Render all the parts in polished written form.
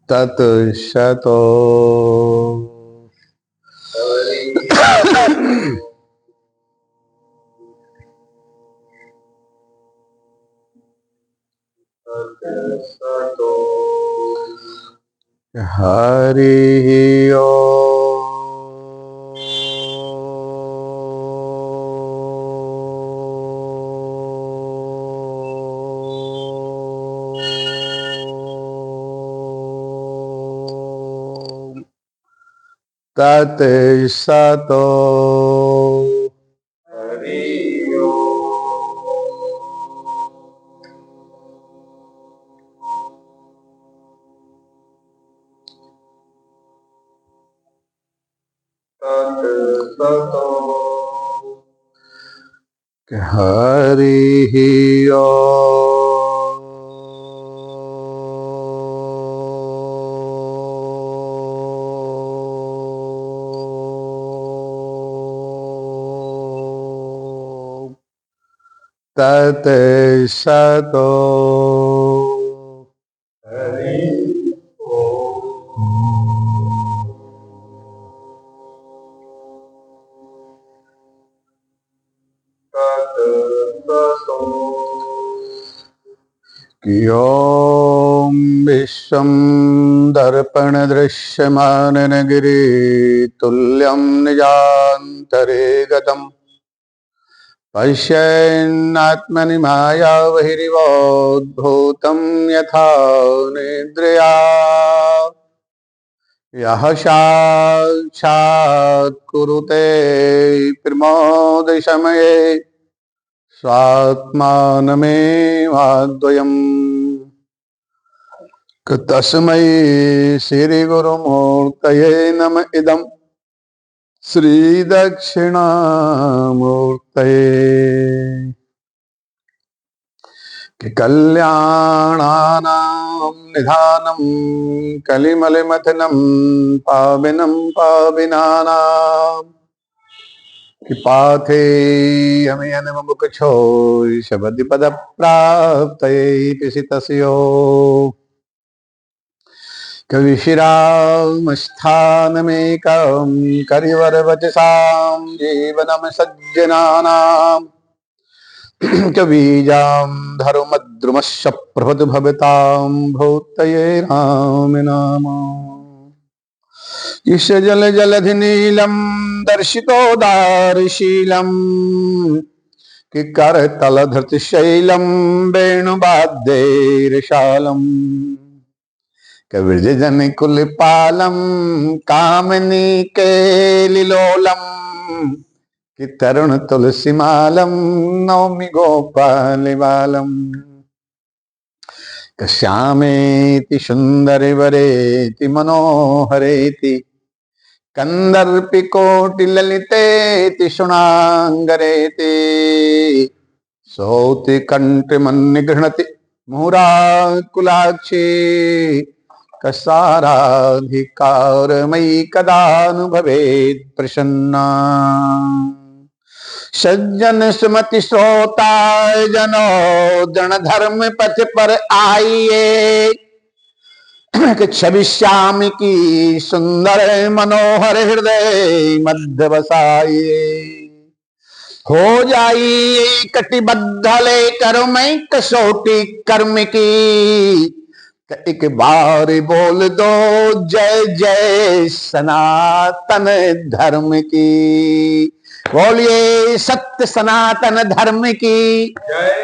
तत् शतो हरि ओम तत् सतो हरि ओम तत् सतो ॐ विश्वं दर्पणदृश्यमाननगिरि तुल्यं निजान्तरे गतम् पश्यन्नात्मनि मायाबहिरिवोद्भूतं यथा निद्रया यः साक्षात् कुरुते प्रमोदसमये स्वात्मानमेवाद्वयम् तस्मै श्रीगुरुमूर्तये नम इदं श्रीदक्षिणामूर्तये कल्याणानां निधानं कलिमलिमथनं पाविनं पाविनानां पाथेयमयनमुखछोय शबदिपदप्राप्तये पिसितस्यो कविशिरामस्थानमेकं करिवरवचसां जीवनं सज्जनानां कवीजां धर्मद्रुमश्च प्रभृति भवतां भूतये राम नाम ईश जल जलधि नीलम दर्शितो दारशीलम किकर तल धृति शैलम वेणुवाद्यैर्शालम कविर्ज जन कुल पालम कामनी केलिलोलम कि तरुण तुलसी मालम नौमि गोपाल बालम श्यामेति सुंदर वरेति मनोहरेति कंदर्पिकोटि ललितेति सुनांगरेति सौति कंठमन्य गृह्णति मुहुराकुलाक्षी कसाराधिकारमयि कदानुभवेत् प्रसन्ना सज्जन सुमति श्रोता जनो जन धर्म पथ पर आइए छवि श्याम की सुंदर मनोहर हृदय मध्य बसाइए हो जाइए कटिबद्ध लेकर मैं कसौटी कर्म की एक बार बोल दो जय जय सनातन धर्म की बोलिए सत्य सनातन धर्म की जय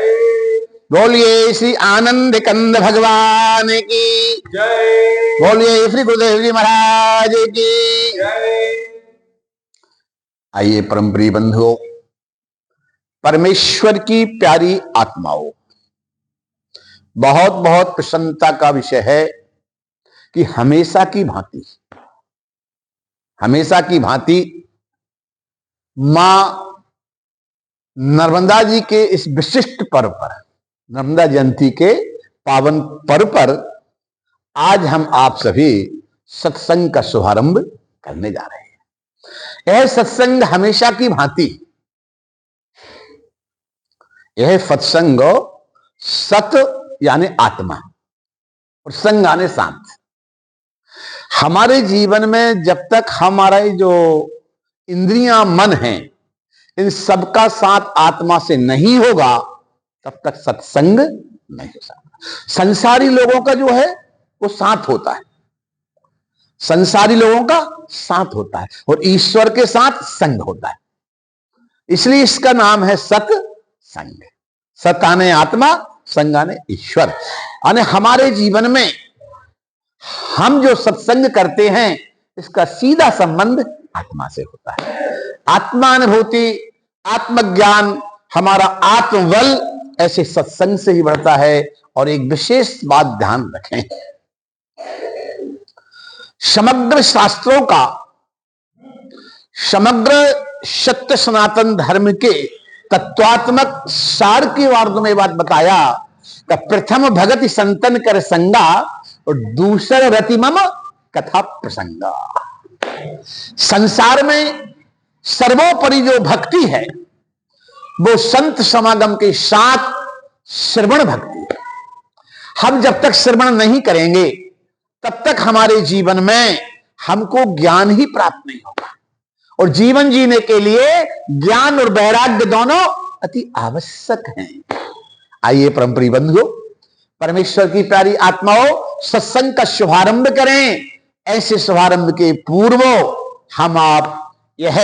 बोलिए श्री आनंद कंद भगवान की जय बोलिए श्री गुरुदेव जी महाराज की जय। आइए परम प्रिय बंधुओं परमेश्वर की प्यारी आत्माओं बहुत बहुत प्रसन्नता का विषय है कि हमेशा की भांति मां नर्मदा जी के इस विशिष्ट पर्व पर नर्मदा जयंती के पावन पर्व पर आज हम आप सभी सत्संग का शुभारंभ करने जा रहे हैं। यह सत्संग हमेशा की भांति, यह सत्संग, सत यानी आत्मा और संग यानी शांत, हमारे जीवन में जब तक हमारा जो इंद्रियां मन है इन सबका साथ आत्मा से नहीं होगा तब तक सत्संग नहीं हो सकता। संसारी लोगों का जो है वो साथ होता है, संसारी लोगों का साथ होता है और ईश्वर के साथ संग होता है, इसलिए इसका नाम है सत्संग। सत आने आत्मा, संग आने ईश्वर। यानी हमारे जीवन में हम जो सत्संग करते हैं इसका सीधा संबंध आत्मा से होता है। आत्मानुभूति, आत्मज्ञान, हमारा आत्मबल ऐसे सत्संग से ही बढ़ता है। और एक विशेष बात ध्यान रखें, समग्र शास्त्रों का, समग्र सत्य सनातन धर्म के तत्वात्मक सार के वार्ड में बात बताया कि प्रथम भगति संतन कर संगा और दूसरा रति मम कथा प्रसंगा। संसार में सर्वोपरि जो भक्ति है वो संत समागम के साथ श्रवण भक्ति है। हम जब तक श्रवण नहीं करेंगे तब तक हमारे जीवन में हमको ज्ञान ही प्राप्त नहीं होगा। और जीवन जीने के लिए ज्ञान और वैराग्य दोनों अति आवश्यक हैं। आइए परम प्रिय बंधुओं, परमेश्वर की प्यारी आत्माओं, सत्संग का शुभारंभ करें। ऐसे शुभारंभ के पूर्व हम आप यह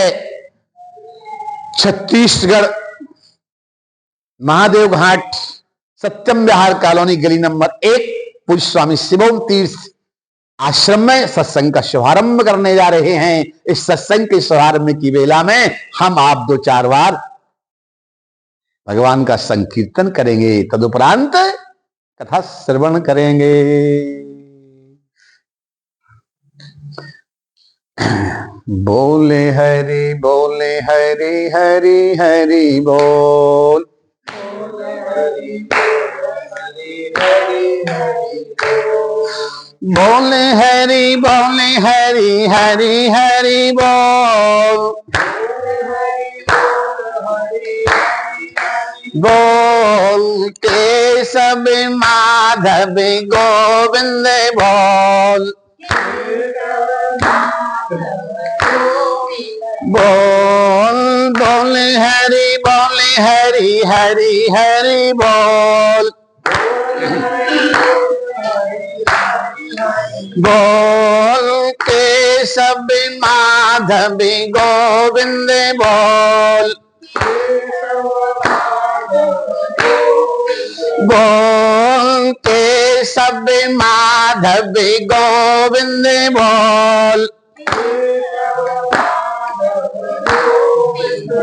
छत्तीसगढ़ महादेव घाट सत्यम विहार कॉलोनी गली नंबर 1 पूज्य स्वामी शिवोम तीर्थ आश्रम में सत्संग का शुभारंभ करने जा रहे हैं। इस सत्संग के शुभारंभ की वेला में हम आप 2-4 बार भगवान का संकीर्तन करेंगे, तदुपरांत कथा श्रवण करेंगे। बोले हरि बोले हरि हरि हरि बोल, बोले हरि बोले हरि हरि हरि बोल, बोल के सब माधव गोविंद बोल, बोल बोले हरि हरि हरि बोल, बोल के सब माधव गोविंद बोल, बोल के सब माधव गोविंद बोल,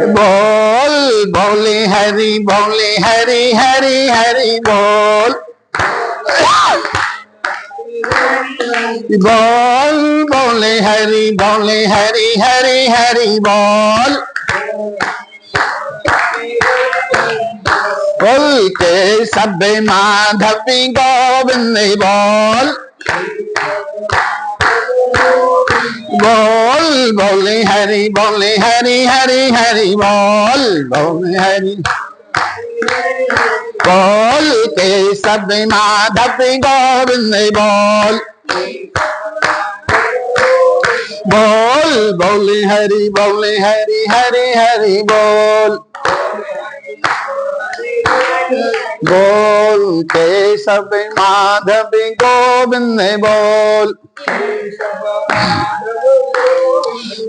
बोल बोले हरि हरि हरि बोल, बोल बोले हरि हरि हरि बोल, बोल के सब माधव गोविंद बोल, बोल बोले हरि हरि हरि बोल, बोले हरि बोल के सब माधव गोविंद बोल, बोल बोले हरि हरि हरि बोल, बोल के सब माधव गोविंद बोल,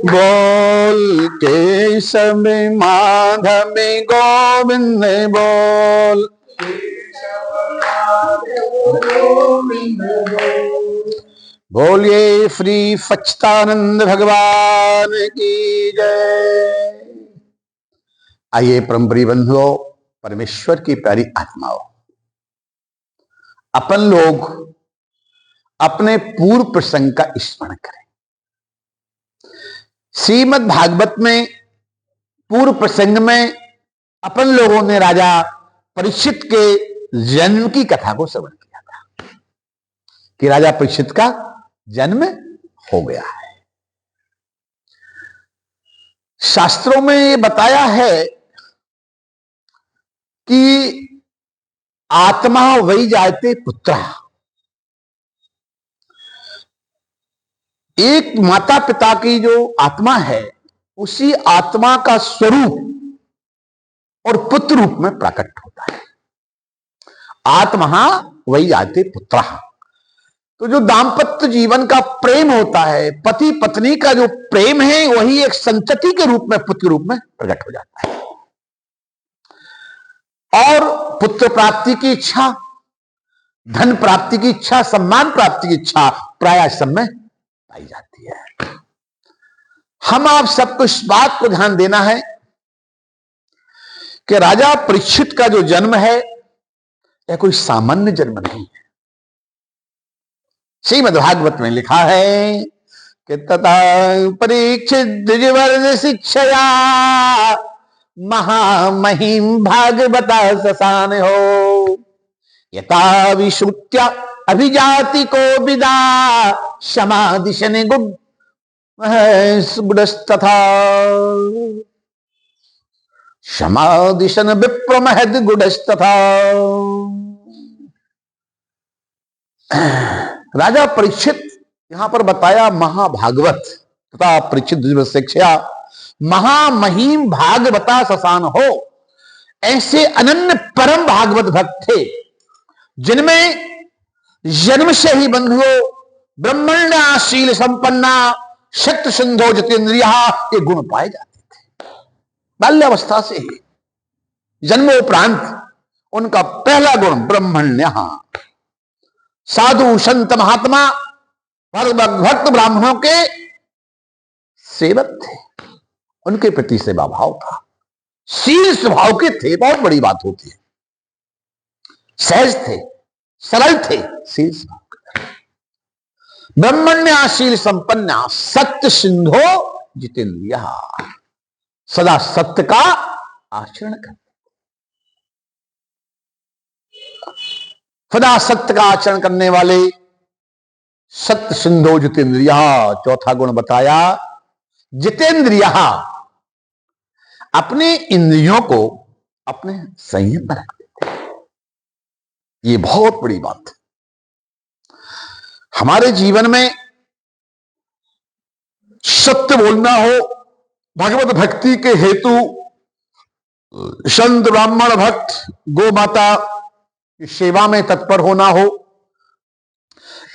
बोल के सब माधव गोविंद बोल, बोलिए श्री सच्चिदानंद भगवान की जय। आइए परम प्रिय बंधुओं, परमेश्वर की प्यारी आत्माओं, अपन लोग अपने पूर्व प्रसंग का स्मरण करें। श्रीमद् भागवत में पूर्व प्रसंग में अपन लोगों ने राजा परीक्षित के जन्म की कथा को श्रवण किया था कि राजा परीक्षित का जन्म हो गया है। शास्त्रों में ये बताया है कि आत्मा वही जायते पुत्र। एक माता पिता की जो आत्मा है, उसी आत्मा का स्वरूप और पुत्र रूप में प्रकट होता है। आत्मा वही जायते पुत्र। तो जो दाम्पत्य जीवन का प्रेम होता है, पति पत्नी का जो प्रेम है, वही एक संतति के रूप में, पुत्र रूप में प्रकट हो जाता है। और पुत्र प्राप्ति की इच्छा, धन प्राप्ति की इच्छा, सम्मान प्राप्ति की इच्छा प्रायः सब में पाई जाती है। हम आप सबको इस बात को ध्यान देना है कि राजा परीक्षित का जो जन्म है, यह कोई सामान्य जन्म नहीं है। श्रीमद्भागवत में लिखा है कि तथा परीक्षित द्विजवर्ग शिक्षया महामहिम भागवता ससान हो, यथा विश्रुत्य अभिजाति को विदा समादिशन गुडस्तथा समादिशन विप्रमहद गुडस्तथा। राजा परीक्षित यहां पर बताया महाभागवत तथा परीक्षित शिक्षा महामहिम भागवता ससान हो। ऐसे अनन्य परम भागवत भक्त थे जिनमें जन्म से ही बंधुओं ब्रह्मण्याशील संपन्ना शक्त सिंधो जितेंद्रिया ये गुण पाए जाते थे। बाल्यावस्था से ही जन्मोपरांत उनका पहला गुण ब्रह्मण्य। साधु संत महात्मा भक्त ब्राह्मणों के सेवक थे, उनके प्रति सेवा भाव था, शील स्वभाव के थे। बहुत बड़ी बात होती है, सहज थे, सरल थे, शील स्वभाव के। ब्रह्मण्याशील संपन्ना सत्य सिंधो जितेंद्रिया, सदा सत्य का आचरण करते, सदा सत्य का आचरण करने वाले सत्य सिंधो जितेंद्रिया। चौथा गुण बताया जितेंद्रिया, अपने इंद्रियों को अपने संयम में रखते थे। ये बहुत बड़ी बात है। हमारे जीवन में सत्य बोलना हो, भगवत भक्ति के हेतु संत ब्राह्मण भक्त गो माता की सेवा में तत्पर होना हो,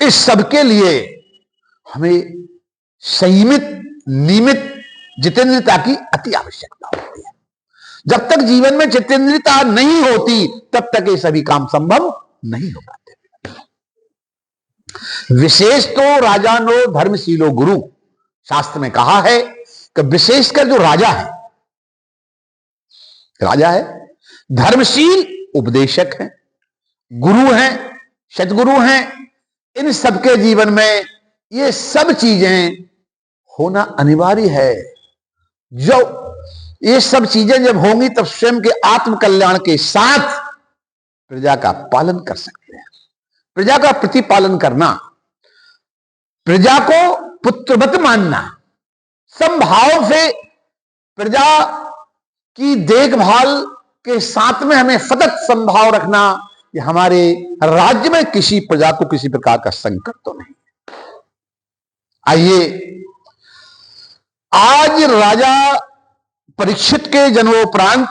इस सबके लिए हमें संयमित नियमित जितेंद्रियता की अति आवश्यकता होती है। जब तक जीवन में जितेंद्रियता नहीं होती, तब तक ये सभी काम संभव नहीं हो पाते। विशेष तो राजानो धर्मशीलो गुरु, शास्त्र में कहा है कि विशेषकर जो राजा है धर्मशील उपदेशक है, गुरु हैं, सदगुरु हैं। इन सबके जीवन में ये सब चीजें होना अनिवार्य है। जो ये सब चीजें जब होंगी, तब स्वयं के आत्म कल्याण के साथ प्रजा का पालन कर सकते हैं। प्रजा का प्रतिपालन करना, प्रजा को पुत्रवत मानना, समभाव से प्रजा की देखभाल के साथ में हमें सतत समभाव रखना, ये हमारे राज्य में किसी प्रजा को किसी प्रकार का संकट तो नहीं। आइए, आज राजा परीक्षित के जन्मोपरांत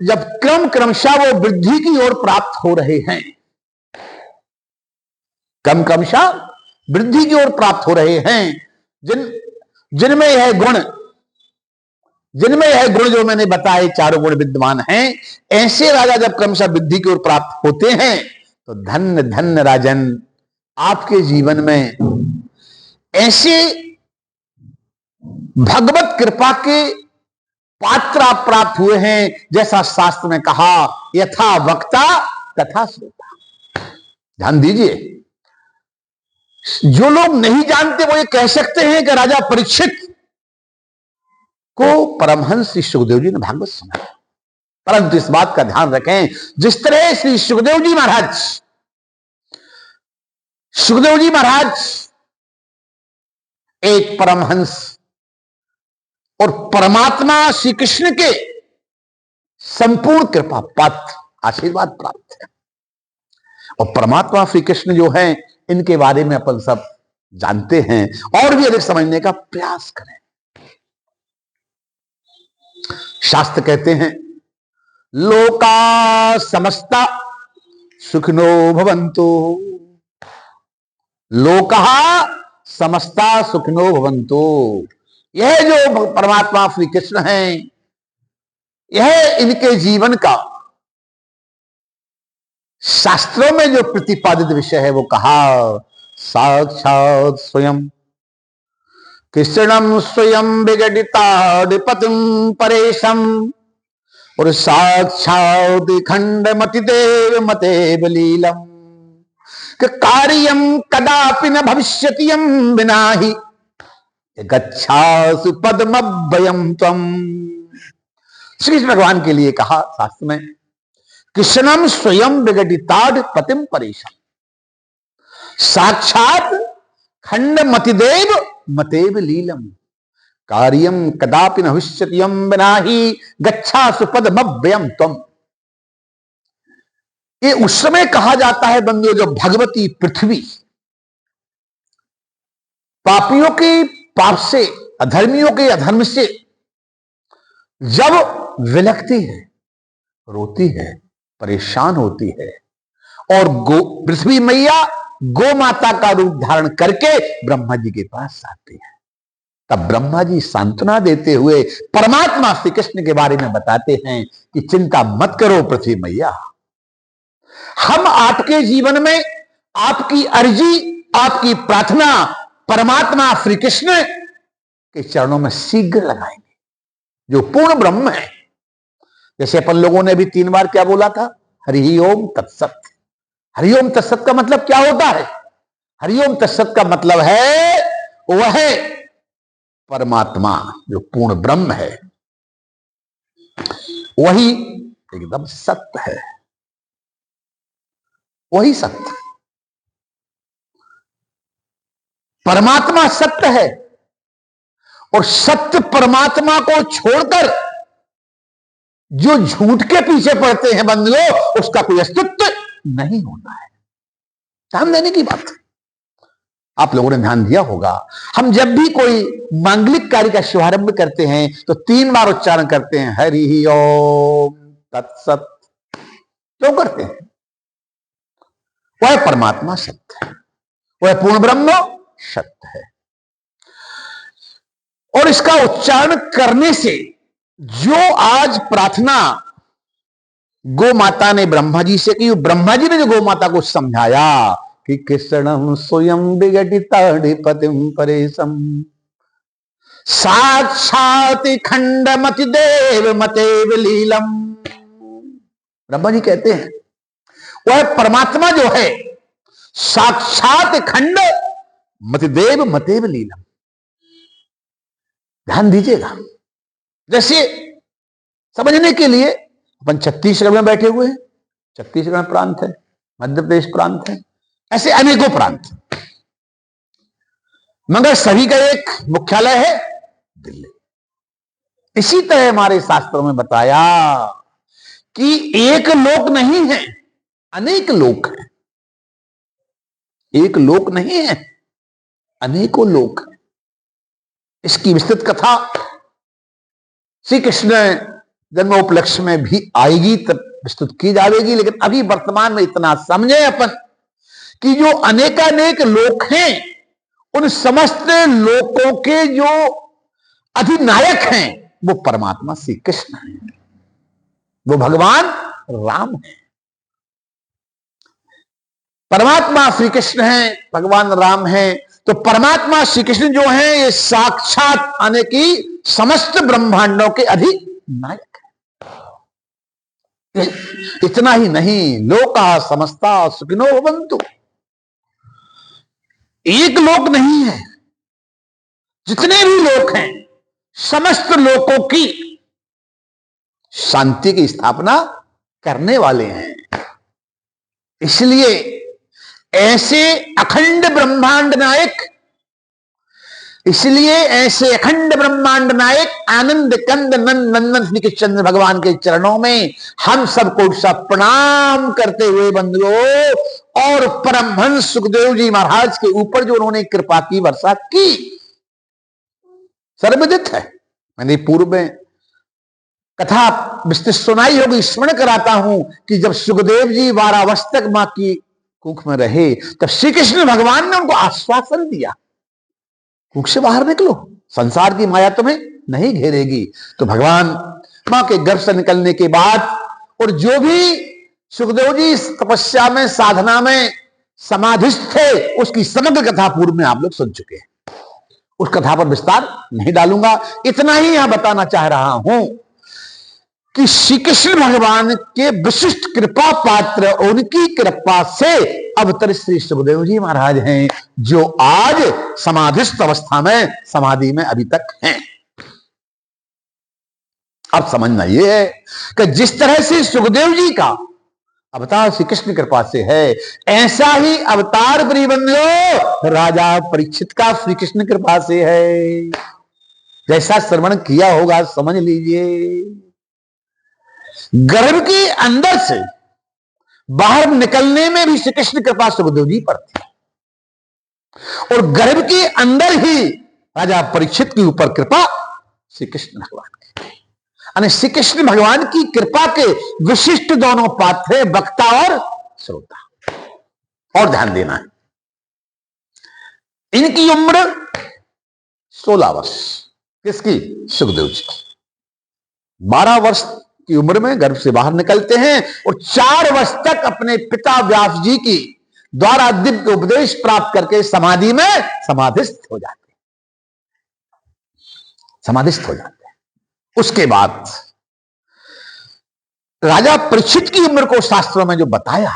जब क्रमशः वो वृद्धि की ओर प्राप्त हो रहे हैं, क्रमशः वृद्धि की ओर प्राप्त हो रहे हैं, जिनमें यह गुण जो मैंने बताए, चारों गुण विद्यमान हैं, ऐसे राजा जब क्रमशः वृद्धि की ओर प्राप्त होते हैं, तो धन्य धन्य राजन आपके जीवन में ऐसे भगवत कृपा के पात्र आप प्राप्त हुए हैं, जैसा शास्त्र में कहा, यथा वक्ता तथा श्रोता। ध्यान दीजिए, जो लोग नहीं जानते वो ये कह सकते हैं कि राजा परीक्षित को परमहंस श्री सुखदेव जी ने भागवत सुनाया, परंतु इस बात का ध्यान रखें, जिस तरह श्री सुखदेव जी महाराज एक परमहंस और परमात्मा श्री कृष्ण के संपूर्ण कृपा पात्र आशीर्वाद प्राप्त है। और परमात्मा श्री कृष्ण जो हैं, इनके बारे में अपन सब जानते हैं और भी अधिक समझने का प्रयास करें। शास्त्र कहते हैं लोका समस्ता सुखिनो भवन्तु, लोका समस्ता सुखिनो भवन्तु। यह जो परमात्मा श्री कृष्ण हैं, यह इनके जीवन का शास्त्रों में जो प्रतिपादित विषय है वो कहा साक्षात स्वयं कृष्णम स्वयं विगडितापतिम परेशम, और साक्षात खंड मतिदेव मतेव लीलम कार्यम कदापि न भविष्यति यम विना ही गच्छासु पद्मभयम त्वम। श्री कृष्ण भगवान के लिए कहा शास्त्र में कृष्णम स्वयं विगडिताड पतिम परेशम, साक्षात खंड मतिदेव मतेव लीलम कार्यम कदापि न भविष्यति यम विना ही गच्छासु पद्मभयम त्वम। ये उस समय कहा जाता है बंधुओं जब भगवती पृथ्वी पापियों के पाप से, अधर्मियों के अधर्म से जब विलखती है, रोती है, परेशान होती है, और पृथ्वी मैया गो माता का रूप धारण करके ब्रह्मा जी के पास आती है, तब ब्रह्मा जी सांत्वना देते हुए परमात्मा श्री कृष्ण के बारे में बताते हैं कि चिंता मत करो पृथ्वी मैया, हम आपके जीवन में आपकी अर्जी, आपकी प्रार्थना परमात्मा श्री कृष्ण के चरणों में शीघ्र लगाएंगे, जो पूर्ण ब्रह्म है। जैसे अपन लोगों ने भी 3 बार क्या बोला था, हरि ओम तत्सत। हरि ओम तत्सत का मतलब क्या होता है? हरि ओम तत्सत का मतलब है वह परमात्मा जो पूर्ण ब्रह्म है, वही एकदम सत्य है, वही सत्य। परमात्मा सत्य है और सत्य परमात्मा को छोड़कर जो झूठ के पीछे पड़ते हैं बंधुओं, उसका कोई अस्तित्व नहीं होता है। ध्यान देने की बात है। आप लोगों ने ध्यान दिया होगा, हम जब भी कोई मांगलिक कार्य का शुभारंभ करते हैं तो 3 बार उच्चारण करते हैं हरि ओम तत्सत। क्यों करते हैं? वह परमात्मा सत्य है, वह पूर्ण ब्रह्म सत्य है, और इसका उच्चारण करने से जो आज प्रार्थना गो माता ने ब्रह्मा जी से की, ब्रह्मा जी ने जो गो माता को समझाया कि कृष्णम स्वयं विगडितापतिम परेशम साक्षात खंड मतिदेव मतेव लीलम। ब्रह्मा जी कहते हैं वह परमात्मा जो है साक्षात खंड मतिदेव मतेव लीलम। ध्यान दीजिएगा, जैसे समझने के लिए अपन छत्तीसगढ़ में बैठे हुए हैं, छत्तीसगढ़ प्रांत है, मध्य प्रदेश प्रांत है, ऐसे अनेकों प्रांत, मगर सभी का एक मुख्यालय है दिल्ली। इसी तरह हमारे शास्त्रों में बताया कि एक लोक नहीं है, अनेक लोक है। एक लोक नहीं है, अनेकों लोक है। इसकी विस्तृत कथा श्री कृष्ण जन्मोपलक्ष्य में भी आएगी, तब विस्तृत की जाएगी, लेकिन अभी वर्तमान में इतना समझे अपन कि जो अनेकानेक लोक हैं, उन समस्त लोकों के जो अधिनायक हैं वो परमात्मा श्री कृष्ण हैं, वो भगवान राम हैं। परमात्मा श्री कृष्ण हैं, भगवान राम हैं, तो परमात्मा श्री कृष्ण जो हैं ये साक्षात आने की समस्त ब्रह्मांडों के अधिनायक हैं। इतना ही नहीं, लोका समस्ता सुखिनो भवन्तु। एक लोक नहीं है, जितने भी लोक हैं समस्त लोकों की शांति की स्थापना करने वाले हैं। इसलिए ऐसे अखंड ब्रह्मांड नायक इसलिए ऐसे अखंड ब्रह्मांड नायक आनंद कंद नंद नंदन श्री कृष्ण भगवान के चरणों में हम सबको सब प्रणाम करते हुए बंधुओं, और परमहंस सुखदेव जी महाराज के ऊपर जो उन्होंने कृपा की वर्षा की सर्वविदित है। मैंने पूर्व में कथा विस्तृत सुनाई होगी, स्मरण कराता हूं कि जब सुखदेव जी 12 वर्ष तक मां की कुख में रहे, तब श्री कृष्ण भगवान ने उनको आश्वासन दिया, कुख से बाहर निकलो, संसार की माया तुम्हें नहीं घेरेगी। तो भगवान मां के गर्भ से निकलने के बाद, और जो भी सुखदेव जी तपस्या में साधना में समाधिस्थ थे, उसकी समग्र कथा पूर्व में आप लोग सुन चुके हैं, उस कथा पर विस्तार नहीं डालूंगा। इतना ही यहां बताना चाह रहा हूं कि श्री कृष्ण भगवान के विशिष्ट कृपा पात्र, उनकी कृपा से अवतर श्री सुखदेव जी महाराज हैं, जो आज समाधिस्थ अवस्था में समाधि में अभी तक हैं। अब समझना यह है कि जिस तरह से सुखदेव जी का अवतार श्री कृष्ण कृपा से है, ऐसा ही अवतार प्रियबंधुओं राजा परीक्षित का श्री कृष्ण कृपा से है। जैसा श्रवण किया होगा समझ लीजिए, गर्भ के अंदर से बाहर निकलने में भी श्री कृष्ण कृपा सुखदेव जी पर थी, और गर्भ के अंदर ही राजा परीक्षित के ऊपर कृपा श्री कृष्ण भगवान की। यानी श्री कृष्ण भगवान की कृपा के विशिष्ट दोनों पात्र हैं, वक्ता और श्रोता। और ध्यान देना है, इनकी उम्र 16 वर्ष, किसकी? सुखदेव जी की। 12 वर्ष की उम्र में गर्भ से बाहर निकलते हैं, और 4 वर्ष तक अपने पिता व्यास जी की द्वारा दिव्य उपदेश प्राप्त करके समाधि में समाधिस्थ हो जाते हैं, समाधिस्थ हो जाते हैं। उसके बाद राजा परीक्षित की उम्र को शास्त्रों में जो बताया,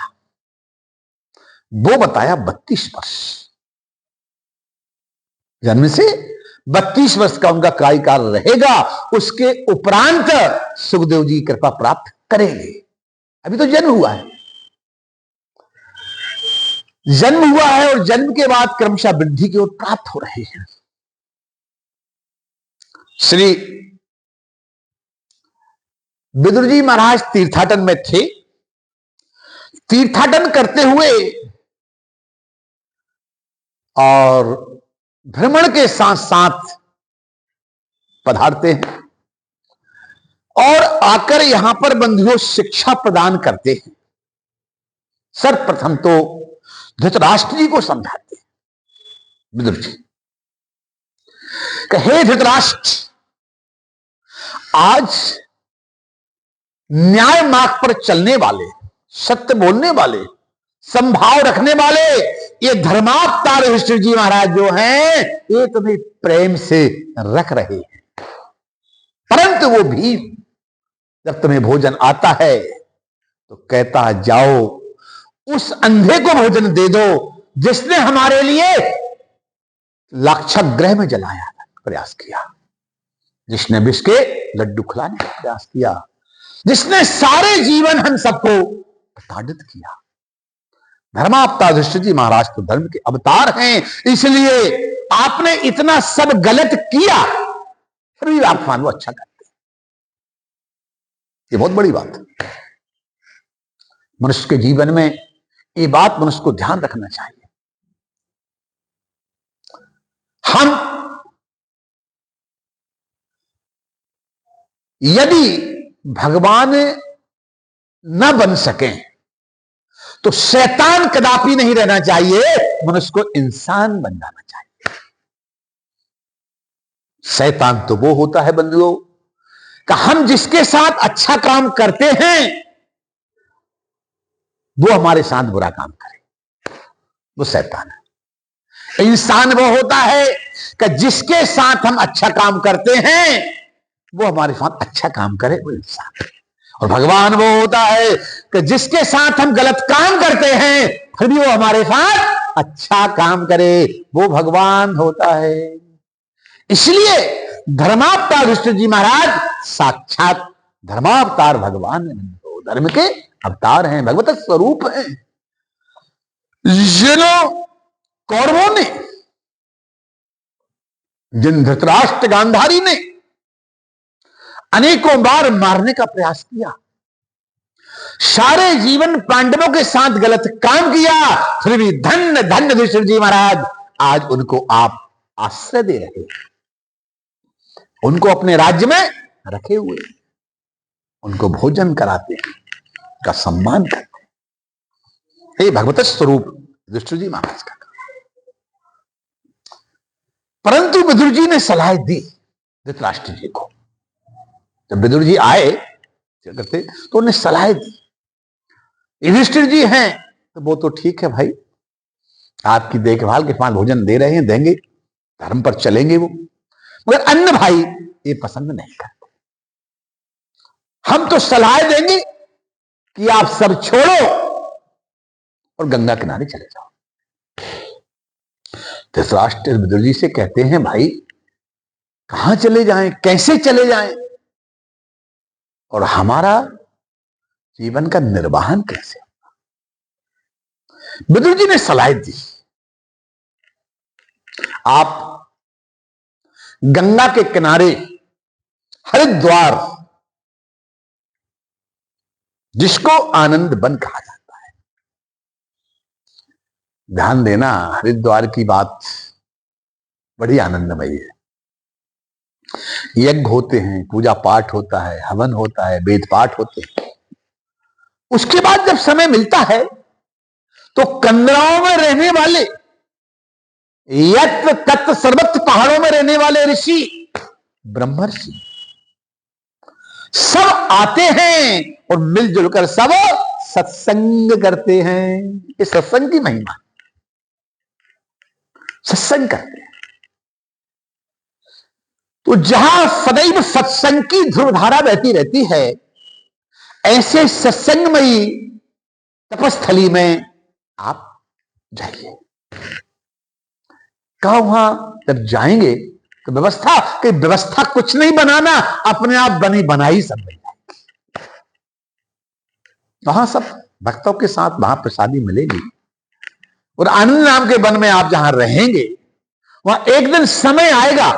वो बताया 32 वर्ष। जन्म से 32 वर्ष का उनका कार्यकाल रहेगा, उसके उपरांत सुखदेव जी कृपा प्राप्त करेंगे। अभी तो जन्म हुआ है, जन्म हुआ है, और जन्म के बाद क्रमशः वृद्धि की ओर प्राप्त हो रहे हैं। श्री विदुर जी महाराज तीर्थाटन में थे, तीर्थाटन करते हुए और भ्रमण के साथ साथ पधारते हैं, और आकर यहां पर बंधुओं शिक्षा प्रदान करते हैं। सर्वप्रथम तो धृतराष्ट्र जी को समझाते हैं विदुर जी, हे धृतराष्ट्र, आज न्याय मार्ग पर चलने वाले, सत्य बोलने वाले, संभाव रखने वाले ये धर्मावतार युधिष्ठिर जी महाराज जो हैं, ये तुम्हें प्रेम से रख रहे हैं, परंतु वो भीम जब तुम्हें भोजन आता है तो कहता जाओ उस अंधे को भोजन दे दो जिसने हमारे लिए लाक्षागृह में जलाया प्रयास किया, जिसने विष के लड्डू खिलाने का प्रयास किया, जिसने सारे जीवन हम सबको प्रताड़ित किया। धर्मावतार युधिष्ठिर जी महाराज तो धर्म के अवतार हैं, इसलिए आपने इतना सब गलत किया, फिर भी आप मानो अच्छा करते। ये बहुत बड़ी बात है मनुष्य के जीवन में, ये बात मनुष्य को ध्यान रखना चाहिए। हम यदि भगवान न बन सकें तो शैतान कदापि नहीं रहना चाहिए, मनुष्य को इंसान बन जाना चाहिए। शैतान तो वो होता है बंधुओं कि हम जिसके साथ अच्छा काम करते हैं वो हमारे साथ बुरा काम करे, वो शैतान है। इंसान वो होता है कि जिसके साथ हम अच्छा काम करते हैं वो हमारे साथ अच्छा काम करे, वो इंसान है। और भगवान वो होता है कि जिसके साथ हम गलत काम करते हैं फिर भी वो हमारे साथ अच्छा काम करे, वो भगवान होता है। इसलिए धर्मावतार युधिष्ठिर जी महाराज साक्षात धर्मावतार भगवान है, धर्म के अवतार हैं, भगवत स्वरूप हैं। जिन्हों कौरवों ने जिन धृतराष्ट्र गांधारी ने अनेकों बार मारने का प्रयास किया, सारे जीवन पांडवों के साथ गलत काम किया, फिर भी धन्य धन्य युधिष्ठिर जी महाराज, आज उनको आप आश्रय दे रहे हैं, उनको अपने राज्य में रखे हुए, उनको भोजन कराते हैं, उनका सम्मान करते हैं। ये भगवत स्वरूप युधिष्ठिर जी महाराज का। परंतु विदुर जी ने सलाह दी धृतराष्ट्र जी को। जब विदुर जी आए क्या करते तो उन्हें सलाह दी, युधिष्ठिर जी हैं तो वो तो ठीक है भाई, आपकी देखभाल के पास भोजन दे रहे हैं, देंगे, धर्म पर चलेंगे वो, मगर अन्य भाई ये पसंद नहीं करते। हम तो सलाह देंगे कि आप सब छोड़ो और गंगा किनारे चले जाओ। धृतराष्ट्र विदुर जी से कहते हैं, भाई कहां चले जाएं, कैसे चले जाएं, और हमारा जीवन का निर्वाहन कैसे? विदुर जी ने सलाह दी, आप गंगा के किनारे हरिद्वार, जिसको आनंद वन कहा जाता है, ध्यान देना, हरिद्वार की बात बड़ी आनंदमयी है। यज्ञ होते हैं, पूजा पाठ होता है, हवन होता है, वेद पाठ होते हैं। उसके बाद जब समय मिलता है तो कंदराओं में रहने वाले, यत्र तत्र सर्वत्र पहाड़ों में रहने वाले ऋषि ब्रह्मर्षि सब आते हैं और मिलजुल कर सब सत्संग करते हैं। ये सत्संग की महिमा, सत्संग करते हैं। तो जहां सदैव सत्संग की ध्रुवधारा बहती रहती है, ऐसे सत्संगमयी तपस्थली में आप जाइए। कहा वहां जब जाएंगे तो व्यवस्था कुछ नहीं बनाना, अपने आप बनी बनाई सब मिल जाएगी। वहां सब भक्तों के साथ महाप्रसादी मिलेगी, और आनंद नाम के वन में आप जहां रहेंगे, वहां एक दिन समय आएगा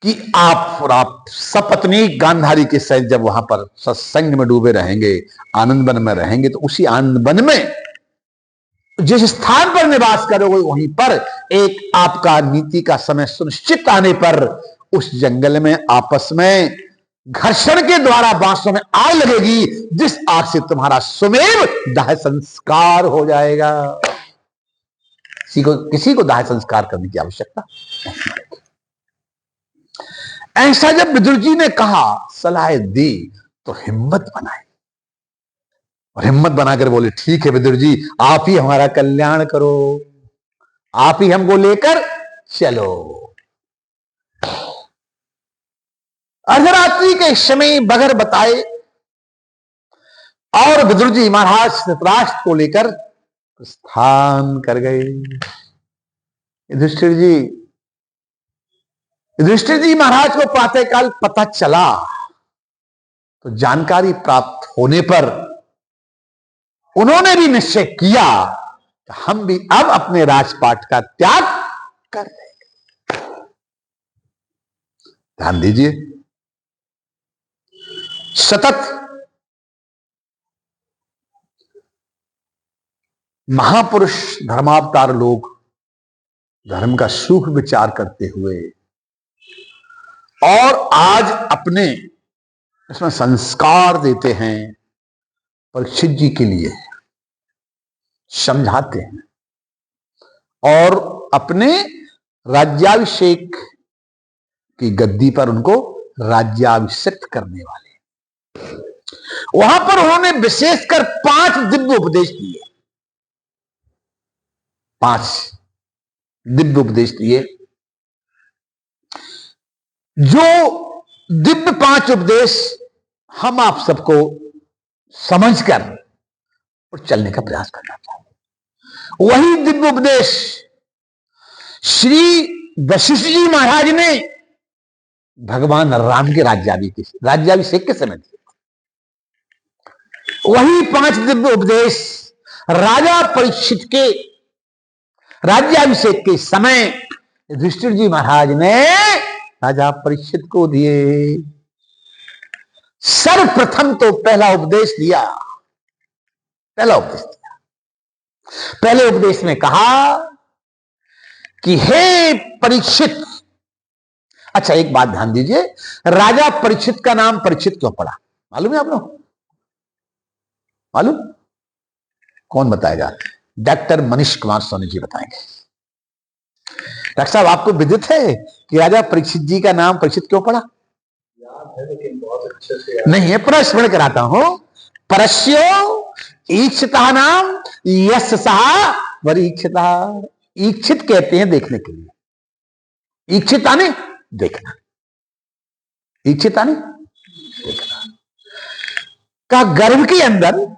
कि आप सपत्नी गांधारी के सहित जब वहां पर सत्संग में डूबे रहेंगे, आनंद वन में रहेंगे, तो उसी आनंद वन में जिस स्थान पर निवास करोगे, वहीं पर एक आपका नीति का समय सुनिश्चित आने पर उस जंगल में आपस में घर्षण के द्वारा बांसों में आग लगेगी, जिस आग से तुम्हारा सुमेव दाह संस्कार हो जाएगा। किसी को दाह संस्कार करने की आवश्यकता नहीं। ऐसा जब विदुर जी ने कहा, सलाह दी, तो हिम्मत बनाई, और हिम्मत बनाकर बोले, ठीक है विदुर जी, आप ही हमारा कल्याण करो, आप ही हमको लेकर चलो। अर्धरात्रि के समय बगैर बताए और विदुर जी महाराज धृतराष्ट्र को लेकर प्रस्थान कर गए। युधिष्ठिर जी महाराज को प्रातःकाल पता चला, तो जानकारी प्राप्त होने पर उन्होंने भी निश्चय किया कि हम भी अब अपने राजपाट का त्याग कर देंगे। ध्यान दीजिए, सतत महापुरुष धर्मावतार लोग धर्म का सुख विचार करते हुए और आज अपने इसमें संस्कार देते हैं, परीक्षित जी के लिए समझाते हैं, और अपने राज्याभिषेक की गद्दी पर उनको राज्याभिषिक्त करने वाले। वहां पर उन्होंने विशेषकर 5 दिव्य उपदेश दिए, 5 दिव्य उपदेश दिए, जो दिव्य 5 उपदेश हम आप सबको समझकर और चलने का प्रयास करना चाहिए। वही दिव्य उपदेश श्री वशिष्ठ जी महाराज ने भगवान राम के राज्याभिषेक के समय दिए। वही 5 दिव्य उपदेश राजा परीक्षित के राज्याभिषेक के समय युधिष्ठिर जी महाराज ने राजा परीक्षित को दिए। सर्वप्रथम तो पहला उपदेश दिया। पहले उपदेश में कहा कि हे परीक्षित। अच्छा, एक बात ध्यान दीजिए, राजा परीक्षित का नाम परीक्षित क्यों पड़ा मालूम है आप लोग? मालूम? कौन बताएगा? डॉक्टर मनीष कुमार सोनी जी बताएंगे। डॉक्टर साहब, आपको विदित है कि राजा परीक्षित जी का नाम परीक्षित क्यों पड़ा? याद है लेकिन बहुत अच्छे से नहीं है, पुनः कराता हूं। परस्यो ईक्षिता नाम यश सहा वरीक्षिता। ईक्षित कहते हैं देखने के लिए, ईक्षिता ने देखना, ईक्षिता ने देखना का। गर्भ के अंदर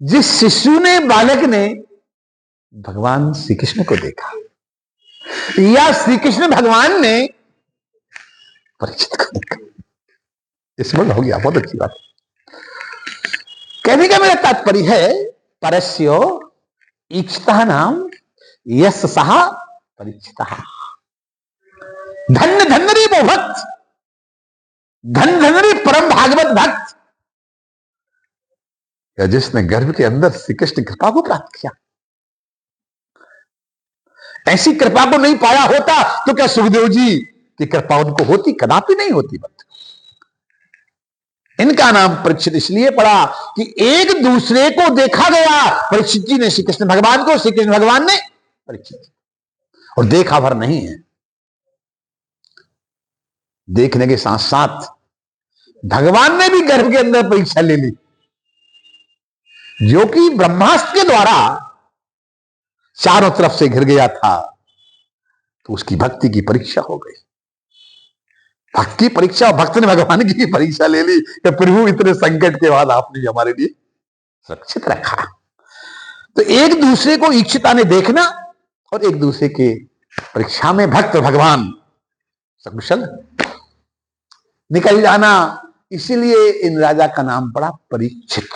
जिस शिशु ने, बालक ने भगवान श्री कृष्ण को देखा, या श्री कृष्ण भगवान ने परीक्षित को देखा, इसमें हो गया। बहुत अच्छी बात। कहने का मेरा तात्पर्य है, परस्यो ईक्षिता नाम यश सहा परीक्षिता। धन्य धन्य रे वो भक्त, धन्य धन्य रे परम भागवत भक्त, या जिसने गर्भ के अंदर श्री कृष्ण कृपा को प्राप्त किया। ऐसी कृपा को नहीं पाया होता तो क्या सुखदेव जी की कृपा उनको होती? कदापि नहीं होती। इनका नाम परीक्षित इसलिए पड़ा कि एक दूसरे को देखा गया। परीक्षित जी ने श्री कृष्ण भगवान को, श्री कृष्ण भगवान ने परीक्षित। और देखा भर नहीं है, देखने के साथ साथ भगवान ने भी गर्भ के अंदर परीक्षा ले ली, जो कि ब्रह्मास्त्र के द्वारा चारों तरफ से घिर गया था। तो उसकी भक्ति की परीक्षा हो गई। भक्त की परीक्षा, भक्त ने भगवान की परीक्षा ले ली कि प्रभु इतने संकट के बाद आपने हमारे लिए सुरक्षित रखा। तो एक दूसरे को ईक्षिता ने देखना और एक दूसरे के परीक्षा में भक्त भगवान सकुशल निकल जाना, इसीलिए इन राजा का नाम पड़ा परीक्षित।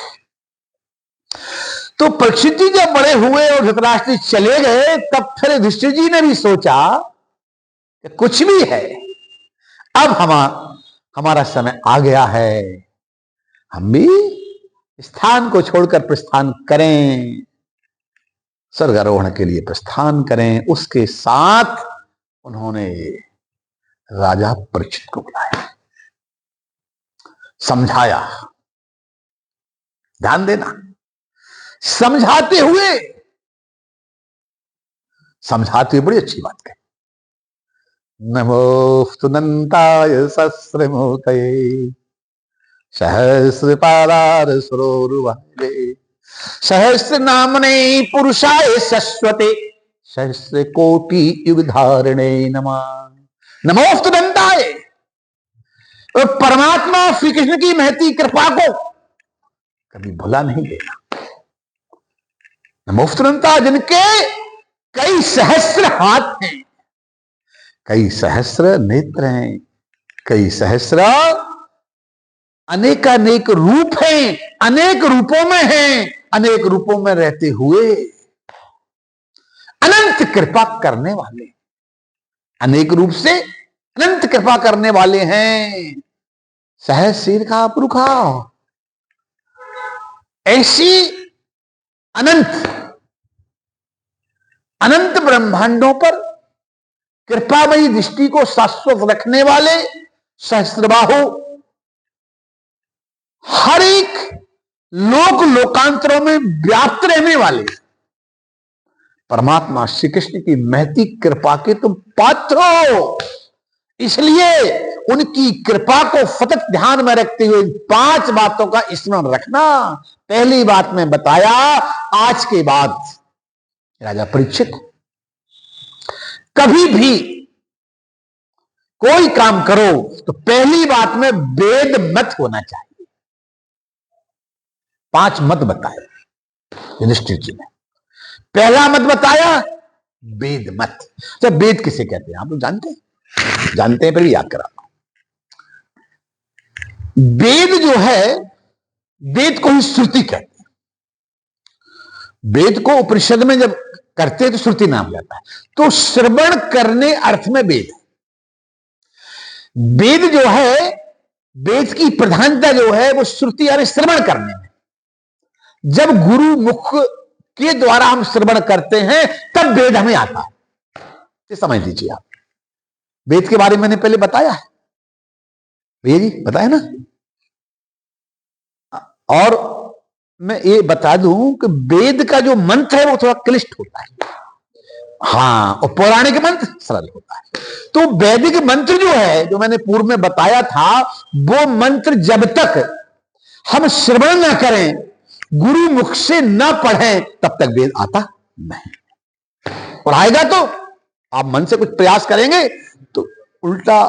तो परीक्षित जी जब बड़े हुए और धृतराष्ट्र चले गए, तब फिर युधिष्ठिर जी ने भी सोचा कि कुछ भी है, अब हमारा समय आ गया है, हम भी स्थान को छोड़कर प्रस्थान करें, स्वर्गारोहण के लिए प्रस्थान करें। उसके साथ उन्होंने राजा परीक्षित को बुलाया, समझाया। ध्यान देना, समझाते हुए बड़ी अच्छी बात कही। नमोस्तु नन्ताय सहस्रमूर्तये सहस्रपादार सुरोरुवाले सहस्र नामने पुरुषाय शश्वते सहस्र कोटि युग धारणे नमः। नमोस्तु नन्ताय। और परमात्मा श्री कृष्ण की महती कृपा को कभी भुला नहीं देना। नमोस्तु नन्ताय, जिनके कई सहस्र हाथ हैं, कई सहस्र नेत्र हैं, कई सहस्र अनेकानेक रूप हैं, अनेक रूपों में हैं, अनेक रूपों में रहते हुए अनंत कृपा करने वाले, अनेक रूप से अनंत कृपा करने वाले हैं। सहज सिर का पुरखा। ऐसी अनंत अनंत ब्रह्मांडों पर कृपामयी दृष्टि को शाश्वत रखने वाले सहस्त्रबाहु, हर एक लोक लोकांतरों में व्याप्त रहने वाले परमात्मा श्री कृष्ण की महती कृपा के तुम पात्र हो। इसलिए उनकी कृपा को सतत ध्यान में रखते हुए 5 बातों का स्मरण रखना। पहली बात में बताया, आज के बाद राजा परीक्षित कभी भी कोई काम करो तो पहली बात में वेद मत होना चाहिए। 5 मत बताए युधिष्ठिर जी ने। पहला मत बताया वेद मत। तो वेद किसे कहते हैं आप लोग जानते हैं? जानते हैं, पर भी याद करा। वेद जो है, वेद को ही श्रुति कहते हैं। वेद को उपनिषद में जब करते तो श्रुति नाम जाता है। तो श्रवण करने अर्थ में वेद, वेद जो है, वेद की प्रधानता जो है वो श्रुति यानी श्रवण करने में। जब गुरु मुख के द्वारा हम श्रवण करते हैं तब वेद हमें आता है, ये समझ लीजिए आप। वेद के बारे में मैंने पहले बताया है भैया जी, बताया ना। और मैं ये बता दूं कि वेद का जो मंत्र है वो थोड़ा क्लिष्ट होता है, हाँ, और पौराणिक मंत्र सरल होता है। तो वैदिक मंत्र जो है, जो मैंने पूर्व में बताया था, वो मंत्र जब तक हम श्रवण ना करें, गुरु मुख से ना पढ़ें, तब तक वेद आता नहीं। और आएगा तो आप मन से कुछ प्रयास करेंगे तो उल्टा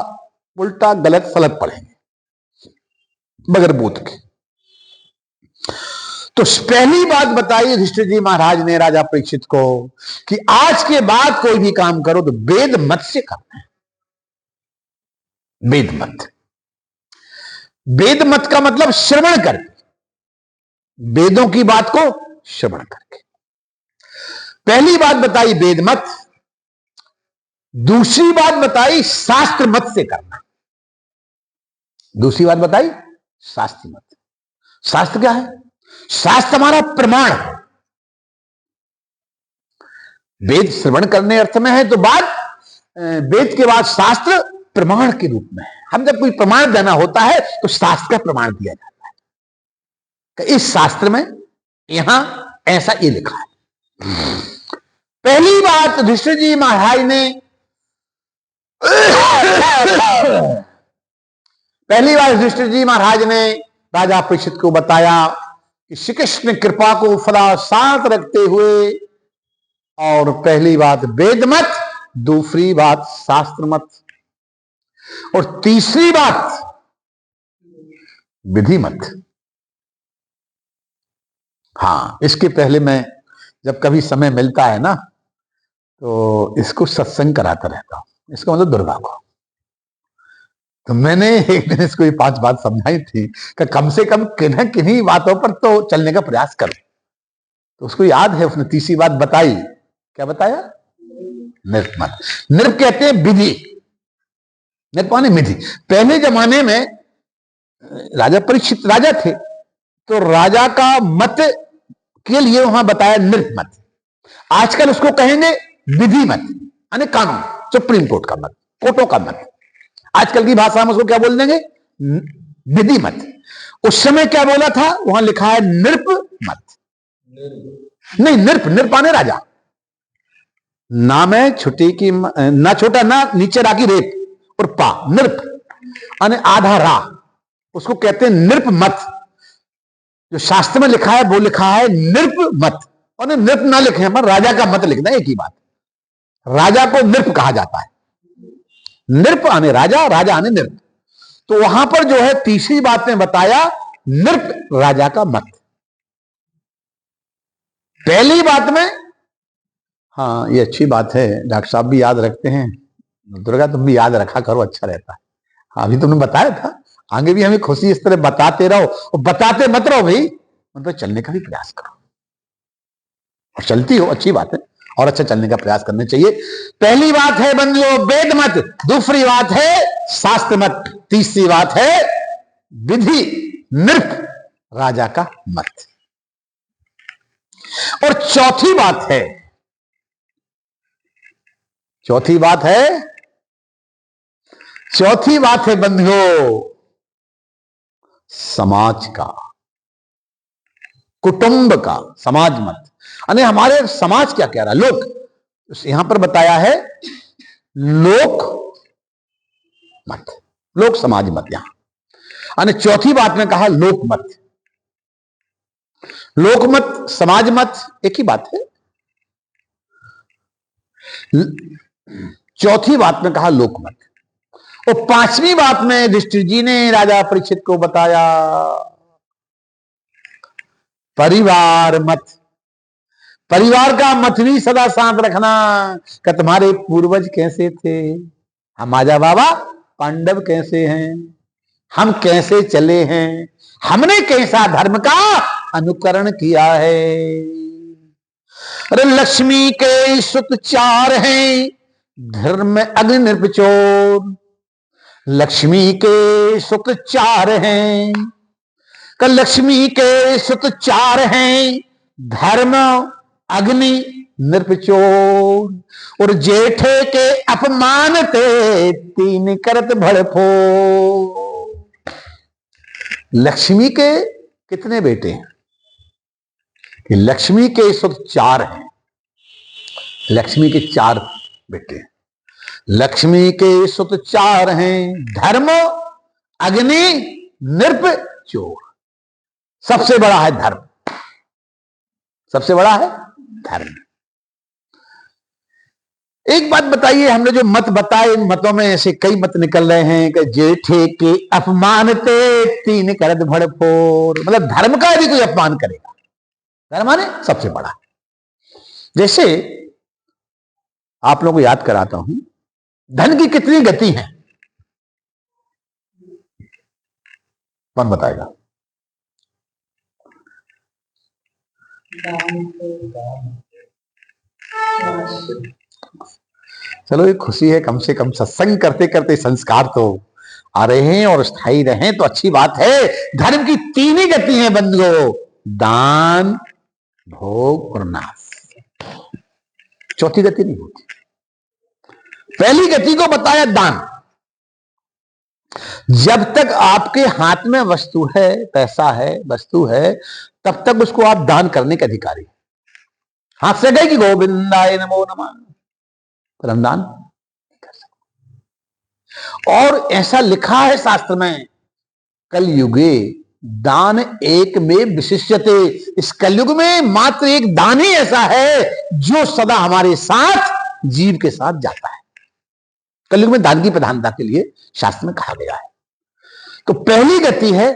उल्टा गलत फलत पढ़ेंगे बगैर बोध के। तो पहली बात बताई युधिष्ठिर जी महाराज ने राजा परीक्षित को कि आज के बाद कोई भी काम करो तो वेद मत से करना है। वेद मत, वेद मत का मतलब श्रवण करके, वेदों की बात को श्रवण करके। पहली बात बताई वेद मत, दूसरी बात बताई शास्त्र मत से करना। दूसरी बात बताई शास्त्र मत। शास्त्र क्या है? शास्त्र हमारा प्रमाण है। वेद श्रवण करने अर्थ में है तो बात वेद के बाद शास्त्र प्रमाण के रूप में है। हम जब कोई प्रमाण देना होता है तो शास्त्र का प्रमाण दिया जाता है कि इस शास्त्र में यहां ऐसा ये लिखा है। पहली बात युधिष्ठिर जी महाराज ने पहली बार युधिष्ठिर जी महाराज ने राजा परीक्षित को बताया कि श्री कृष्ण कृपा को सदा साथ रखते हुए, और पहली बात वेद मत, दूसरी बात शास्त्र मत, और तीसरी बात विधि मत। हाँ, इसके पहले मैं जब कभी समय मिलता है ना तो इसको सत्संग कराता रहता हूं, इसका मतलब दुर्गा को। तो मैंने एक दिन इसको ये 5 बात समझाई थी कि कम से कम किन्हीं बातों पर तो चलने का प्रयास करो। तो उसको याद है, उसने तीसरी बात बताई। क्या बताया? नृप मत। नृप कहते हैं विधि, नृप माने विधि। पहले जमाने में राजा परीक्षित राजा थे तो राजा का मत के लिए वहां बताया नृप मत। आजकल उसको कहेंगे विधि मत, यानी कानून, सुप्रीम कोर्ट का मत, कोर्टों का मत। आजकल की भाषा में उसको क्या बोल देंगे? विधि मत। उस समय क्या बोला था? वहां लिखा है नृप मत। नहीं, नृप, नृप आने राजा, ना में छुट्टी की ना छोटा ना नीचे रा की रेप और पा, नृप आने आधा रा, उसको कहते हैं नृप मत। जो शास्त्र में लिखा है वो लिखा है नृप मत, और नृप ना लिखे हम राजा का मत लिखना, एक ही बात। राजा को नृप कहा जाता है, नृप आने राजा, राजा आने नृप। तो वहां पर जो है तीसरी बात में बताया नृप राजा का मत। पहली बात में, हाँ ये अच्छी बात है, डॉक्टर साहब भी याद रखते हैं, दुर्गा तुम भी याद रखा करो, अच्छा रहता है। हाँ, अभी तुमने बताया था, आगे भी हमें खुशी इस तरह बताते रहो, और बताते मत रहो भाई, उन पर चलने का भी प्रयास करो। और चलती हो, अच्छी बात है, और अच्छा चलने का प्रयास करना चाहिए। पहली बात है बंधुओं वेद मत, दूसरी बात है शास्त्र मत, तीसरी बात है विधि नृप राजा का मत, और चौथी बात है, चौथी बात है बंधुओं समाज का, कुटुंब का, समाज मत। यानी हमारे समाज क्या कह रहा है, लोक, यहां पर बताया है लोक मत, लोक समाज मत। यहां यानी चौथी बात में कहा लोक मत। लोक मत समाज मत एक ही बात है। चौथी बात में कहा लोक मत, और पांचवी बात में युधिष्ठिर जी ने राजा परीक्षित को बताया परिवार मत। परिवार का मत भी सदा साथ रखना कि तुम्हारे पूर्वज कैसे थे, हम आजा बाबा पांडव कैसे हैं, हम कैसे चले हैं, हमने कैसा धर्म का अनुकरण किया है। अरे लक्ष्मी के सुत चार हैं, धर्म अग्नि निर्पचोर। लक्ष्मी के सुत चार हैं, कल लक्ष्मी के सुत चार हैं, धर्म अग्नि निर्पचोर। और जेठे के अपमान ते, तीन करत भड़फो। लक्ष्मी के कितने बेटे हैं? कि लक्ष्मी के सुत चार हैं, लक्ष्मी के चार बेटे हैं। लक्ष्मी के सुत चार हैं, धर्म अग्नि नृप चोर। सबसे बड़ा है धर्म, सबसे बड़ा है धर्म। एक बात बताइए, हमने जो मत बताए, इन मतों में ऐसे कई मत निकल रहे हैं कि जेठे के अपमान ते, तीन करत भड़फोर। मतलब धर्म का भी कोई अपमान करेगा, धर्म माने सबसे बड़ा। जैसे आप लोगों को याद कराता हूं, धन की कितनी गति है? कौन बताएगा? चलो ये खुशी है, कम से कम सत्संग करते करते संस्कार तो आ रहे हैं और स्थायी रहे तो अच्छी बात है। धर्म की तीन ही गति है बंधुओं, दान, भोग और नाश। चौथी गति नहीं होती। पहली गति को बताया दान। जब तक आपके हाथ में वस्तु है, पैसा है, वस्तु है, तब तक उसको आप दान करने के अधिकारी। हाथ से गए कि गोविंदाय नमो नमः, पर हम दान नहीं कर सकते। और ऐसा लिखा है शास्त्र में, कलयुगे दान एक में विशिष्यते। इस कलयुग में मात्र एक दान ही ऐसा है जो सदा हमारे साथ, जीव के साथ जाता है। कलयुग में दान की प्रधानता के लिए शास्त्र में कहा गया है। तो पहली गति है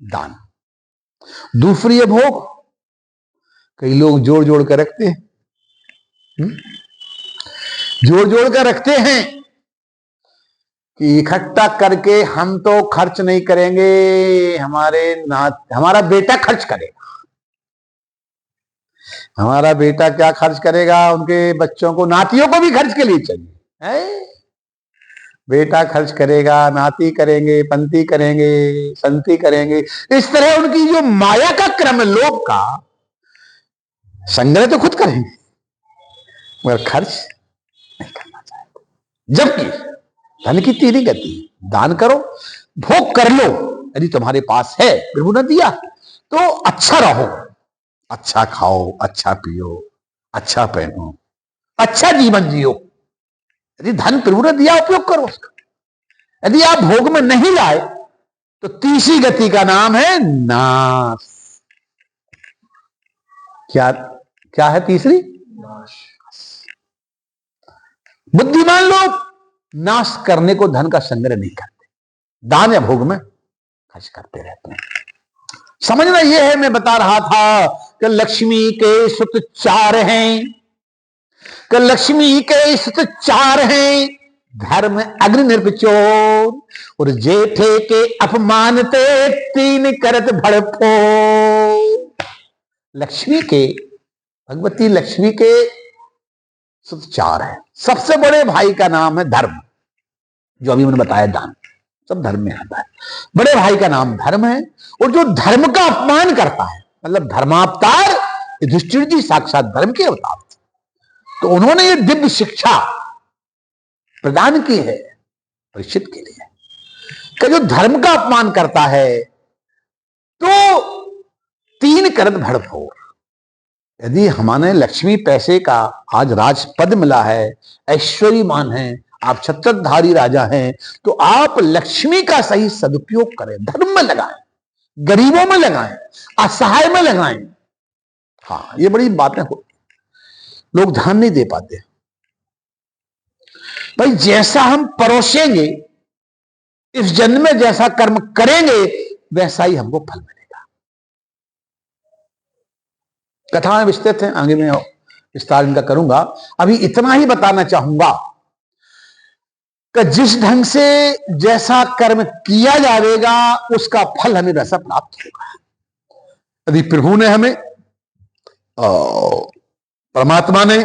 दान। दूसरी है भोग। कई लोग जोड़ जोड़ कर रखते हैं, जोड़ जोड़ कर रखते हैं कि इकट्ठा करके हम तो खर्च नहीं करेंगे, हमारा बेटा खर्च करेगा। हमारा बेटा क्या खर्च करेगा? उनके बच्चों को, नातियों को भी खर्च के लिए चाहिए है? बेटा खर्च करेगा, नाती करेंगे, पंती करेंगे, संती करेंगे। इस तरह उनकी जो माया का क्रम, लोभ का, संग्रह तो खुद करेंगे मगर खर्च नहीं करना चाहते। जबकि धन की तीन ही गति, दान करो, भोग कर लो। यदि तुम्हारे पास है, प्रभु ने दिया, तो अच्छा रहो, अच्छा खाओ, अच्छा पियो, अच्छा पहनो, अच्छा जीवन जियो। यदि धन प्रभु ने दिया, उपयोग करो उसका। यदि आप भोग में नहीं लाए, तो तीसरी गति का नाम है नाश। क्या क्या है तीसरी? नाश। बुद्धिमान लोग नाश करने को धन का संग्रह नहीं करते, दान या भोग में खर्च करते रहते हैं। समझना यह है, मैं बता रहा था कि लक्ष्मी के सुत चार हैं, कि लक्ष्मी के सुत चार हैं, धर्म अग्नि निर्पचोर। और जेठे के अपमान ते, तीन करत भड़फो। लक्ष्मी के, भगवती लक्ष्मी के सुत चार है। सबसे बड़े भाई का नाम है धर्म, जो अभी मैंने बताया दान, सब धर्म में आता है। बड़े भाई का नाम धर्म है। और जो धर्म का अपमान करता है, मतलब धर्मावतार युधिष्ठिर जी साक्षात धर्म के अवतार थे, तो उन्होंने ये दिव्य शिक्षा प्रदान की है परीक्षित के लिए कि जो धर्म का अपमान करता है तो तीन करत भड़फोर। यदि हमारे लक्ष्मी पैसे का आज राजपद मिला है, ऐश्वर्यमान है, आप छत्रधारी राजा हैं, तो आप लक्ष्मी का सही सदुपयोग करें, धर्म में लगाएं, गरीबों में लगाएं, असहाय में लगाएं। हाँ, ये बड़ी बातें होती, लोग ध्यान नहीं दे पाते। भाई जैसा हम परोसेंगे, इस जन्म में जैसा कर्म करेंगे, वैसा ही हमको फल मिलेगा। कथाएं विस्तृत हैं, आगे मैं विस्तार इनका करूंगा। अभी इतना ही बताना चाहूंगा कि जिस ढंग से जैसा कर्म किया जाएगा, उसका फल हमें वैसा प्राप्त होगा। यदि प्रभु ने हमें परमात्मा ने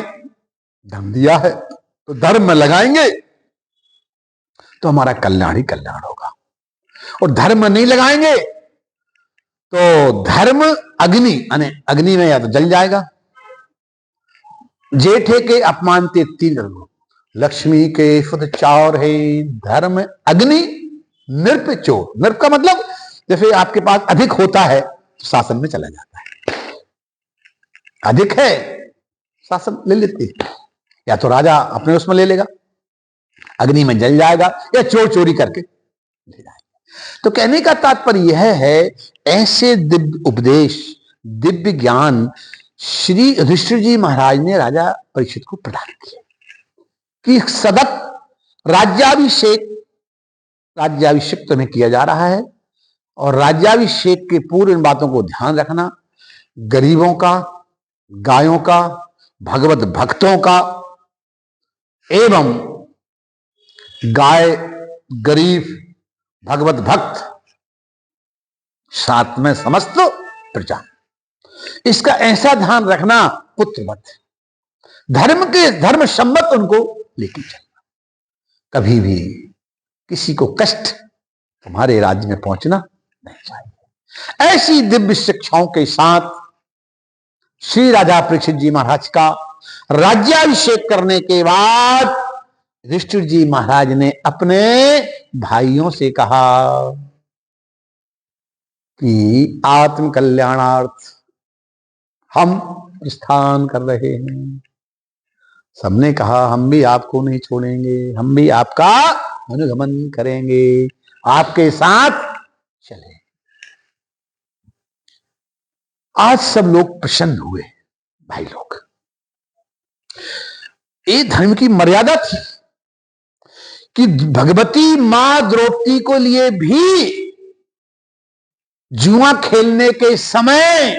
धर्म दिया है तो धर्म में लगाएंगे तो हमारा कल्याण ही कल्याण होगा, और धर्म नहीं लगाएंगे तो धर्म अग्नि, अग्नि में या तो जल जाएगा। जेठे के अपमान ते तीन रंगो, लक्ष्मी के फुत चार है, धर्म अग्नि नृप चोर। नृप का मतलब जैसे आपके पास अधिक होता है तो शासन में चला जाता है, अधिक है शासन ले लेते, या तो राजा अपने उसमें ले लेगा, अग्नि में जल जाएगा, या चोर चोरी करके ले जाएगा। तो कहने का तात्पर्य यह है, ऐसे दिव्य उपदेश, दिव्य ज्ञान श्री युधिष्ठिर जी महाराज ने राजा परीक्षित को प्रदान किया कि सतत राज्याभिषेक तुम्हें किया जा रहा है, और राज्याभिषेक के पूर्व इन बातों को ध्यान रखना, गरीबों का, गायों का, भगवत भक्तों का, एवं गाय, गरीब, भगवत भक्त, साथ में समस्त प्रजा, इसका ऐसा ध्यान रखना पुत्रवत, धर्म सम्मत उनको लेके चलना, कभी भी किसी को कष्ट तुम्हारे राज्य में पहुंचना नहीं चाहिए। ऐसी दिव्य शिक्षाओं के साथ श्री राजा परीक्षित जी महाराज का राज्याभिषेक करने के बाद युधिष्ठिर जी महाराज ने अपने भाइयों से कहा कि आत्म कल्याणार्थ हम प्रस्थान कर रहे हैं। सबने कहा हम भी आपको नहीं छोड़ेंगे, हम भी आपका अनुगमन करेंगे, आपके साथ चले। आज सब लोग प्रसन्न हुए भाई लोग। ये धर्म की मर्यादा थी कि भगवती मां द्रौपदी को लिए भी जुआ खेलने के समय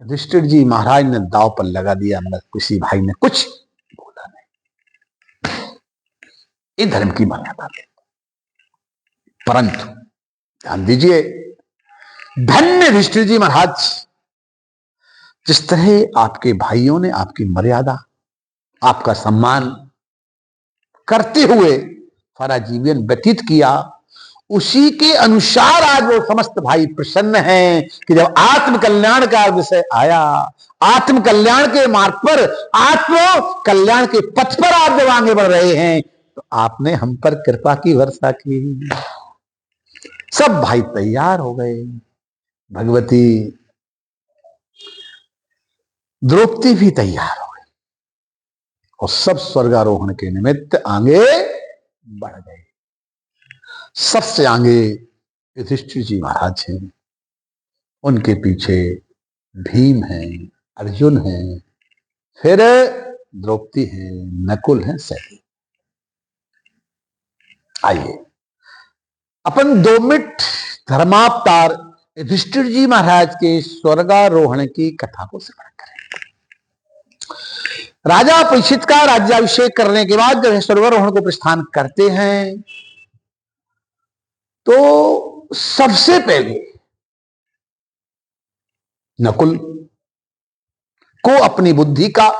युधिष्ठिर जी महाराज ने दांव पर लगा दिया, मैं किसी भाई ने कुछ बोला नहीं। ये धर्म की मर्यादा है। परंतु ध्यान दीजिए, धन्य युधिष्ठिर जी महाराज, जिस तरह आपके भाइयों ने आपकी मर्यादा, आपका सम्मान करते हुए सारा जीवन व्यतीत किया, उसी के अनुसार आज वो समस्त भाई प्रसन्न हैं कि जब आत्म कल्याण का विषय आया, आत्म कल्याण के मार्ग पर, आत्म कल्याण के पथ पर आप जब आगे बढ़ रहे हैं, तो आपने हम पर कृपा की वर्षा की। सब भाई तैयार हो गए। भगवती द्रौपदी भी तैयार हो गई और सब स्वर्गारोहण के निमित्त आगे बढ़ गए। सबसे आगे युधिष्ठिर जी महाराज हैं, उनके पीछे भीम हैं, अर्जुन हैं, फिर द्रौपदी हैं, नकुल हैं, सैली। आइए अपन 2 मिनट धर्मावतार युधिष्ठिर जी महाराज के स्वर्गारोहण की कथा को श्रवण करें। राजा परीक्षित का राज्याभिषेक करने के बाद जब स्वर्गारोहण को प्रस्थान करते हैं, तो सबसे पहले नकुल को अपनी बुद्धि का,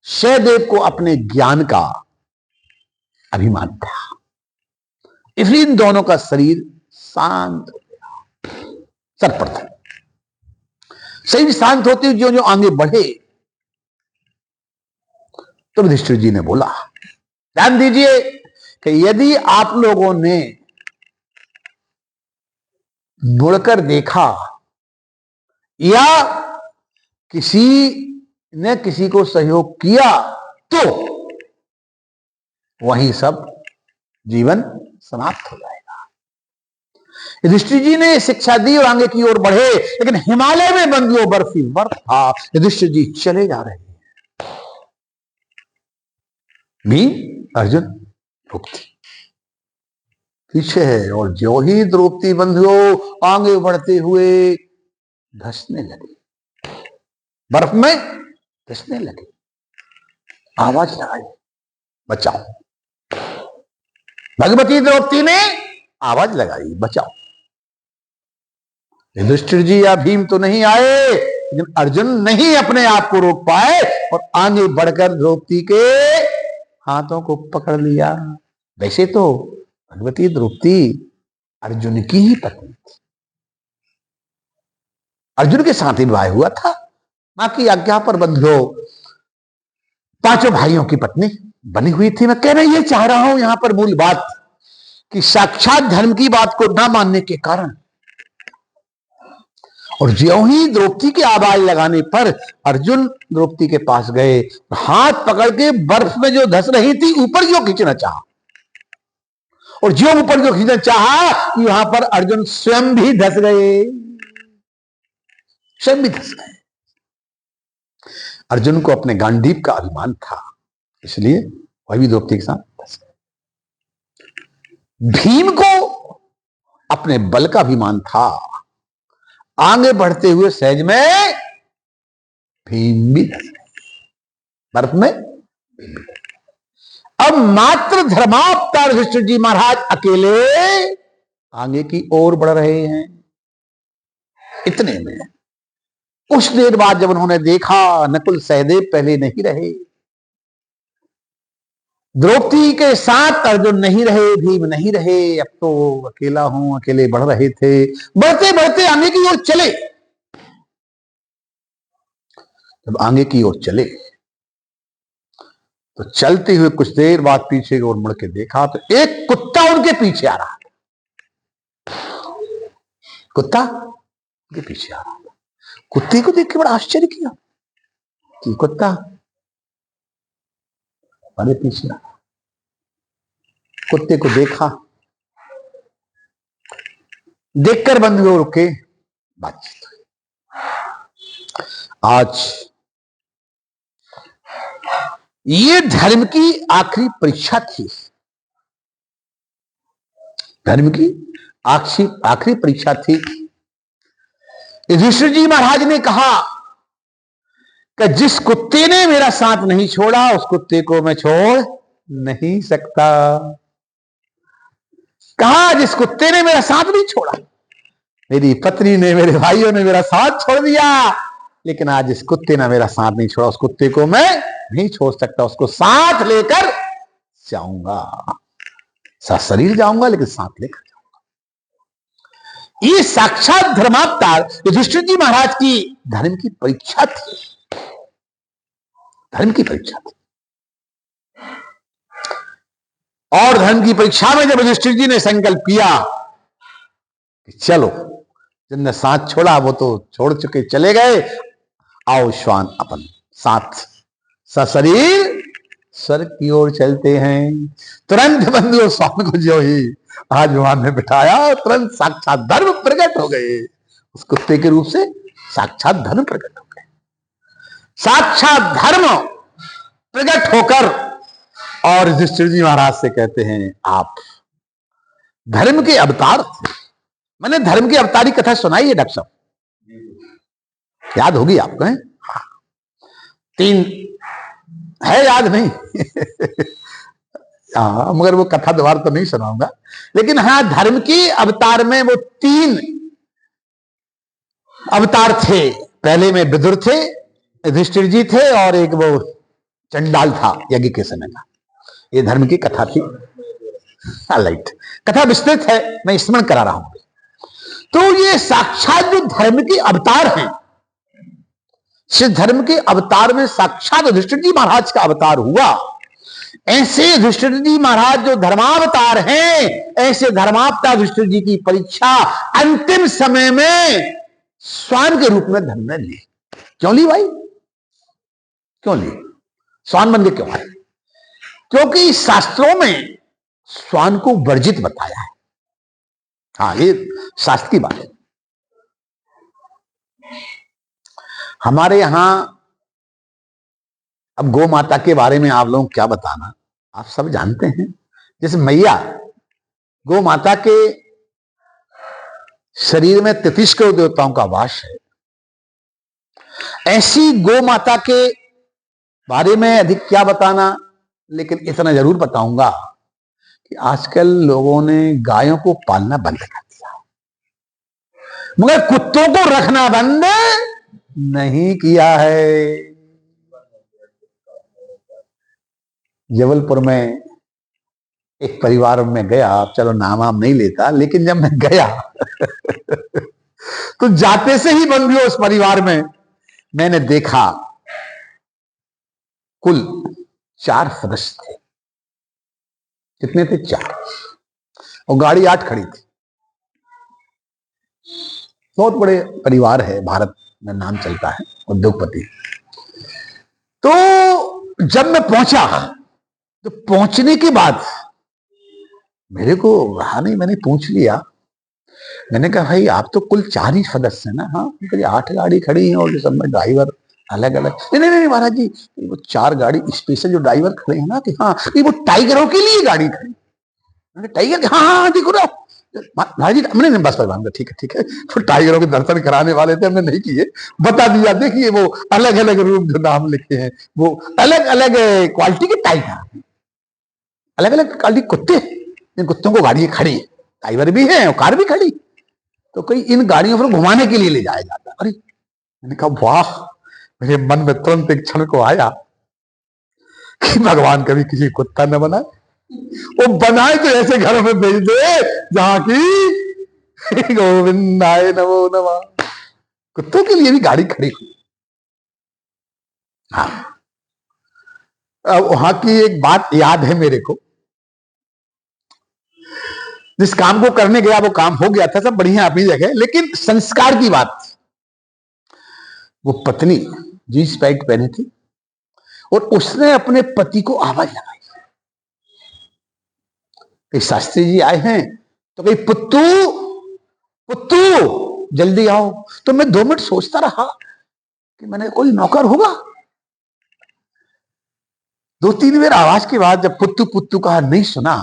सहदेव को अपने ज्ञान का अभिमान था, इसलिए इन दोनों का शरीर शांत हो गया। सर्वप्रथम शरीर शांत होते हुए जो आगे बढ़े, तो युधिष्ठिर जी ने बोला, ध्यान दीजिए कि यदि आप लोगों ने मुड़कर देखा या किसी ने किसी को सहयोग किया, तो वही सब जीवन समाप्त हो जाएगा। युधिष्ठिर जी ने शिक्षा दी और आगे की ओर बढ़े, लेकिन हिमालय में बंदियों बर्फी बर्फ था। युधिष्ठिर जी चले जा रहे हैं। भीम, अर्जुन, द्रौपदी पीछे है, और जो ही द्रौपदी बंदियों आगे बढ़ते हुए धंसने लगे, बर्फ में धंसने लगे, आवाज लगाई, बचाओ। भगवती द्रौपदी ने आवाज लगाई, बचाओ। युधिष्ठिर जी या भीम तो नहीं आए, लेकिन अर्जुन नहीं अपने आप को रोक पाए और आगे बढ़कर द्रौपदी के हाथों को पकड़ लिया। वैसे तो भगवती द्रौपदी अर्जुन की ही पत्नी थी, अर्जुन के साथ ही विवाह हुआ था। मां की आज्ञा पर बंधुओं पांचों भाइयों की पत्नी बनी हुई थी। मैं कहना ये चाह रहा हूं यहां पर मूल बात कि साक्षात धर्म की बात को ना मानने के कारण और ज्यों ही द्रौपदी की आवाज लगाने पर अर्जुन द्रौपदी के पास गए, हाथ पकड़ के बर्फ में जो धंस रही थी ऊपर जो खींचना चाहा, और जो ऊपर जो खींचना चाहा कि वहां पर अर्जुन स्वयं भी धंस गए, स्वयं भी धंस गए। अर्जुन को अपने गांडीव का अभिमान था, इसलिए वह भी द्रौपदी के साथ धंस गए। भीम को अपने बल का अभिमान था, आगे बढ़ते हुए सहज में भीम भी धंस गए बर्फ में। अब मात्र धर्मावतार युधिष्ठिर जी महाराज अकेले आगे की ओर बढ़ रहे हैं। इतने में कुछ देर बाद जब उन्होंने देखा नकुल सहदेव पहले नहीं रहे, द्रौपदी के साथ अर्जुन नहीं रहे, भीम नहीं रहे, अब तो अकेला हूं, अकेले बढ़ रहे थे। बढ़ते बढ़ते आगे की ओर चले। जब आगे की ओर चले तो चलते हुए कुछ देर बाद पीछे की ओर मुड़ के देखा तो एक कुत्ता उनके पीछे आ रहा था। कुत्ता उनके पीछे आ रहा था। कुत्ते को देख के बड़ा आश्चर्य किया कि कुत्ता हमारे पीछे आ। कुत्ते को देखा, देखकर बंधु रुके, बातचीत हुई। आज ये धर्म की आखिरी परीक्षा थी, धर्म की आखिरी परीक्षा थी। युधिष्ठिर जी महाराज ने कहा कि जिस कुत्ते ने मेरा साथ नहीं छोड़ा उस कुत्ते को मैं छोड़ नहीं सकता। कहा जिस कुत्ते ने मेरा साथ नहीं छोड़ा, मेरी पत्नी ने, मेरे भाइयों ने मेरा साथ छोड़ दिया, लेकिन आज जिस कुत्ते ने मेरा साथ नहीं छोड़ा उस कुत्ते को मैं नहीं छोड़ सकता, उसको साथ लेकर जाऊंगा, साथ शरीर जाऊंगा लेकिन साथ लेकर जाऊंगा। ये साक्षात धर्मावतार युधिष्ठिर जी महाराज की धर्म की परीक्षा थी, धर्म की परीक्षा थी। और धर्म की परीक्षा में जब युधिष्ठिर जी ने संकल्प किया कि चलो, जिनने साथ छोड़ा वो तो छोड़ चुके, चले गए, आओ श्वान अपन साथ सशरीर स्वर्ग की ओर चलते हैं। तुरंत बंधुओं श्वान को जो ही आज भगवान ने बिठाया, तुरंत साक्षात धर्म प्रकट हो गए। उस कुत्ते के रूप से साक्षात धर्म प्रकट हो गए। साक्षात धर्म प्रकट होकर और युधिष्ठिर जी महाराज से कहते हैं आप धर्म के अवतार थे। मैंने धर्म की अवतारी कथा सुनाई है डॉक्टर साहब, याद होगी आपको? है 3 है, याद नहीं हाँ, मगर वो कथा दोबारा तो नहीं सुनाऊंगा, लेकिन हाँ धर्म की अवतार में वो 3 अवतार थे। पहले में विदुर थे, युधिष्ठिर जी थे, और एक वो चंडाल था यज्ञ के समय का। ये धर्म की कथा थी। लाइट कथा विस्तृत है, मैं स्मरण करा रहा हूं। तो ये साक्षात जो धर्म के अवतार हैं, इस धर्म के अवतार में साक्षात युधिष्ठिर जी महाराज का अवतार हुआ। ऐसे युधिष्ठिर जी महाराज जो धर्मावतार हैं, ऐसे धर्मावतार युधिष्ठिर जी की परीक्षा अंतिम समय में स्वान के रूप में धर्म ने ली। क्यों ली भाई? क्यों ली? स्वान बन के क्यों आए? क्योंकि शास्त्रों में स्वान को वर्जित बताया है। हाँ, ये शास्त्र की बात है। हमारे यहां अब गौ माता के बारे में आप लोगों को क्या बताना, आप सब जानते हैं। जैसे मैया, गौ माता के शरीर में 33 करोड़ देवताओं का वास है। ऐसी गौ माता के बारे में अधिक क्या बताना, लेकिन इतना जरूर बताऊंगा कि आजकल लोगों ने गायों को पालना बंद कर दिया, मगर कुत्तों को रखना बंद नहीं किया है। जबलपुर में एक परिवार में गया, चलो नाम वाम नहीं लेता, लेकिन जब मैं गया तो जाते से ही बन गया उस परिवार में मैंने देखा कुल 4 सदस्य थे। कितने थे? 4। और गाड़ी 8 खड़ी थी। बहुत बड़े परिवार है, भारत में नाम चलता है, उद्योगपति। तो जब मैं पहुंचा तो पहुंचने के बाद मेरे को रहा नहीं, मैंने पूछ लिया। मैंने कहा भाई आप तो कुल 4 ही सदस्य हैं ना? हाँ। 8 गाड़ी खड़ी है और सब में ड्राइवर अलग अलग। नहीं नहीं महाराज जी, वो 4 गाड़ी स्पेशल जो ड्राइवर खड़े हैं ना, कि हाँ वो टाइगरों के लिए गाड़ी खड़ी। टाइगर, हाँ हाँ देखो ना महाराज जी। मैंने बस ठीक है। तो टाइगरों के दर्शन कराने वाले थे, हमने नहीं किए। बता दिया, देखिए वो अलग अलग रूप जो नाम लिखे हैं, वो अलग अलग क्वालिटी के टाइगर, अलग अलग क्वालिटी कुत्ते। इन कुत्तों को गाड़ी खड़ी, टाइगर भी है और कार भी खड़ी। तो कई इन गाड़ियों पर घुमाने के लिए ले जाया जाता। अरे मैंने कहा वाह, मेरे मन में तुरंत एक क्षण को आया कि भगवान कभी किसी कुत्ता न बनाए, वो बनाए तो ऐसे घरों में भेज दे जहां की गोविंदाय नमो नमः। कुत्तों के लिए भी गाड़ी खड़ी हुई। हाँ, वहां की एक बात याद है मेरे को। जिस काम को करने गया वो काम हो गया था, सब बढ़िया अपनी जगह, लेकिन संस्कार की बात। वो पत्नी जींस पैंट पहनी थी और उसने अपने पति को आवाज लगाई। कई शास्त्री जी आए हैं तो कहीं पुत्तू पुत्तू जल्दी आओ। तो मैं 2 मिनट सोचता रहा कि मैंने कोई नौकर होगा। 2-3 बार आवाज के बाद जब पुत्तू पुत्तू कहा, नहीं सुना,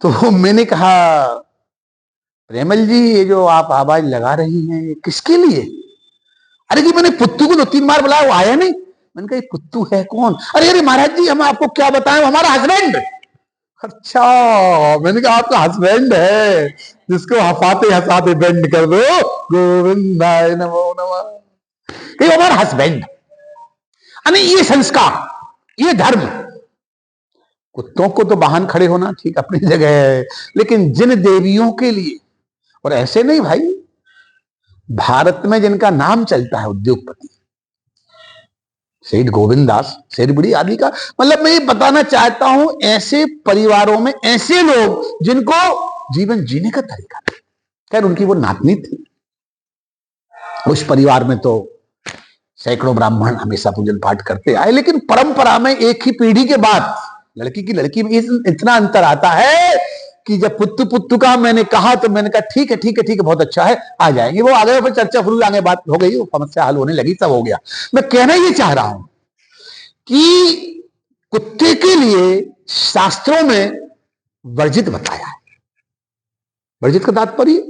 तो मैंने कहा प्रेमल जी ये जो आप आवाज लगा रही हैं ये किसके लिए? अरे जी मैंने पुत्तू को 2-3 बार बुलाया, वो आया नहीं। मैंने कहा पुत्तू है कौन? अरे अरे महाराज जी हम आपको क्या बताएं, हमारा हस्बैंड। अच्छा, मैंने कहा आपका हस्बैंड है जिसको हंसाते हंसाते बेंड कर दो, गोविंदाय नमो नमः। ये हमारा हस्बैंड। अरे ये संस्कार, ये धर्म। कुत्तों को तो वाहन खड़े होना ठीक अपनी जगह है, लेकिन जिन देवियों के लिए, और ऐसे नहीं भाई, भारत में जिनका नाम चलता है उद्योगपति, सेठ गोविंदास, सेठ बुढ़ी आदि का, मतलब मैं ये बताना चाहता हूं ऐसे परिवारों में ऐसे लोग जिनको जीवन जीने का तरीका था। खैर उनकी वो नातनी थी। उस परिवार में तो सैकड़ों ब्राह्मण हमेशा पूजन पाठ करते आए, लेकिन परंपरा में एक ही पीढ़ी के बाद लड़की की लड़की में इतना अंतर आता है कि जब पुत्तू पुत्तू का मैंने कहा तो मैंने कहा ठीक है बहुत अच्छा है, आ जाएंगे। वो आगे पर चर्चा शुरू, आगे बात हो गई, वो समस्या हल होने लगी, सब हो गया। मैं कहना ये चाह रहा हूं कि कुत्ते के लिए शास्त्रों में वर्जित बताया है। वर्जित का तात्पर्य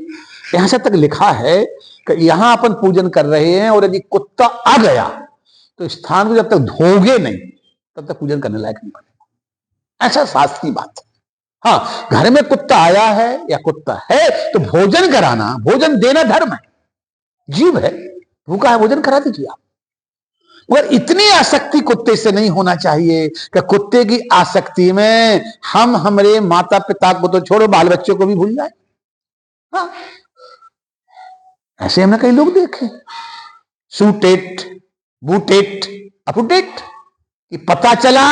यहां से तक लिखा है कि यहां अपन पूजन कर रहे हैं और यदि कुत्ता आ गया तो स्थान को जब तक धोगे नहीं तब तक पूजन करने लायक नहीं बनेगा। ऐसा शास्त्र की बात है। हाँ, घर में कुत्ता आया है या कुत्ता है तो भोजन कराना, भोजन देना धर्म है। जीव है, भूखा है, भोजन करा दीजिए आप। मगर इतनी आसक्ति कुत्ते से नहीं होना चाहिए कि कुत्ते की आसक्ति में हम हमारे माता पिता को तो छोड़ो, बाल बच्चों को भी भूल जाए। हाँ, ऐसे हमने कई लोग देखे, सूटेट बूटेट अपुटेट, कि पता चला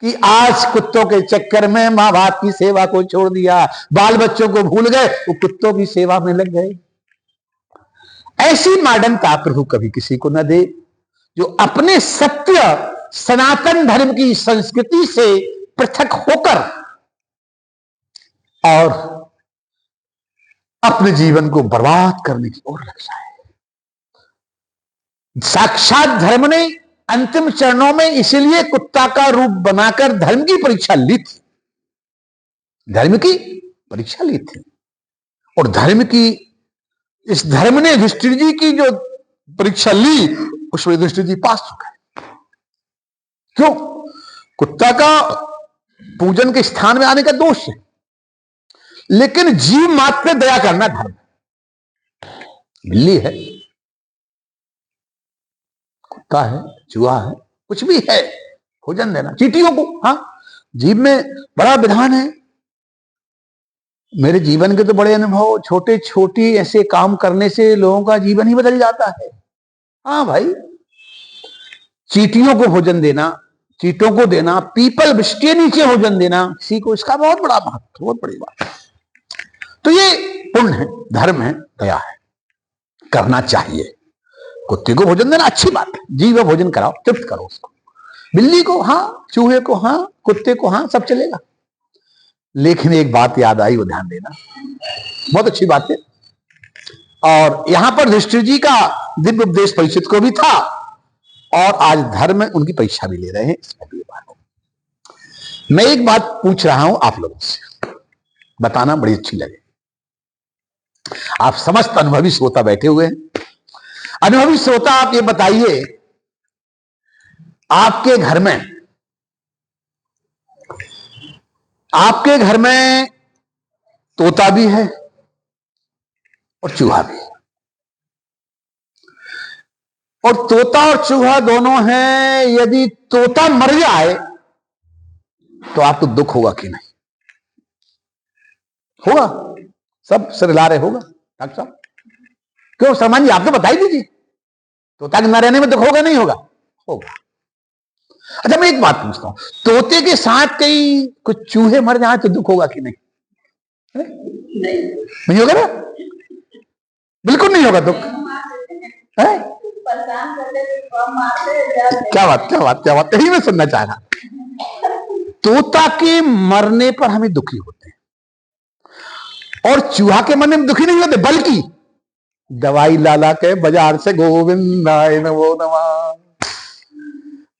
कि आज कुत्तों के चक्कर में मां बाप की सेवा को छोड़ दिया, बाल बच्चों को भूल गए, वो कुत्तों की सेवा में लग गए। ऐसी मॉडर्नता प्रभु कभी किसी को न दे, जो अपने सत्य सनातन धर्म की संस्कृति से पृथक होकर और अपने जीवन को बर्बाद करने की ओर लग जाए। साक्षात धर्म ने अंतिम चरणों में इसीलिए कुत्ता का रूप बनाकर धर्म की परीक्षा ली थी, धर्म की परीक्षा ली थी। और धर्म की, इस धर्म ने युधिष्ठिर जी की जो परीक्षा ली उसमें युधिष्ठिर जी पास हो गए। क्यों? कुत्ता का पूजन के स्थान में आने का दोष है, लेकिन जीव मात्र पे दया करना धर्म। बिल्ली है, कुत्ता है, चूहा है, कुछ भी है, भोजन देना। चींटियों को, हाँ, जीव में बड़ा विधान है। मेरे जीवन के तो बड़े अनुभव, छोटे छोटे ऐसे काम करने से लोगों का जीवन ही बदल जाता है। हाँ भाई, चींटियों को भोजन देना, चींटों को देना, पीपल वृक्ष के नीचे भोजन देना किसी को, इसका बहुत बड़ा महत्व, बहुत बड़ी बात। तो ये पुण्य है, धर्म है, दया है, करना चाहिए। कुत्ते को भोजन देना अच्छी बात है, जीव भोजन कराओ, तृप्त करो उसको। बिल्ली को हाँ, चूहे को हाँ, कुत्ते को हाँ, सब चलेगा। लेकिन एक बात याद आई, वो ध्यान देना, बहुत अच्छी बात है। और यहां पर युधिष्ठिर जी का दिव्य उपदेश परीक्षित को भी था, और आज धर्म में उनकी परीक्षा भी ले रहे हैं, इसमें भी बात है। मैं एक बात पूछ रहा हूं आप लोगों से, बताना बड़ी अच्छी लगे। आप समस्त अनुभवी श्रोता बैठे हुए हैं। अनुभवी श्रोता, आप ये बताइए, आपके घर में तोता भी है और चूहा भी है, और तोता और चूहा दोनों हैं। यदि तोता मर जाए तो आपको दुख होगा कि नहीं? होगा, सब सिर ला रहे, होगा डॉक्टर साहब? क्यों शर्मान जी, आप तो बता ही दीजिए, तोता के न रहने में दुख होगा नहीं होगा? होगा। अच्छा, मैं एक बात पूछता हूं, तोते के साथ कहीं कुछ चूहे मर जाए तो दुख होगा कि नहीं? नहीं होगा ना? बिल्कुल नहीं होगा दुख। है? क्या बात, यही मैं सुनना चाह रहा। तोता के मरने पर हमें दुखी होते हैं, और चूहा के मरने में दुखी नहीं होते, बल्कि दवाई लाला के बाजार से गोविंदाय नमो नमः।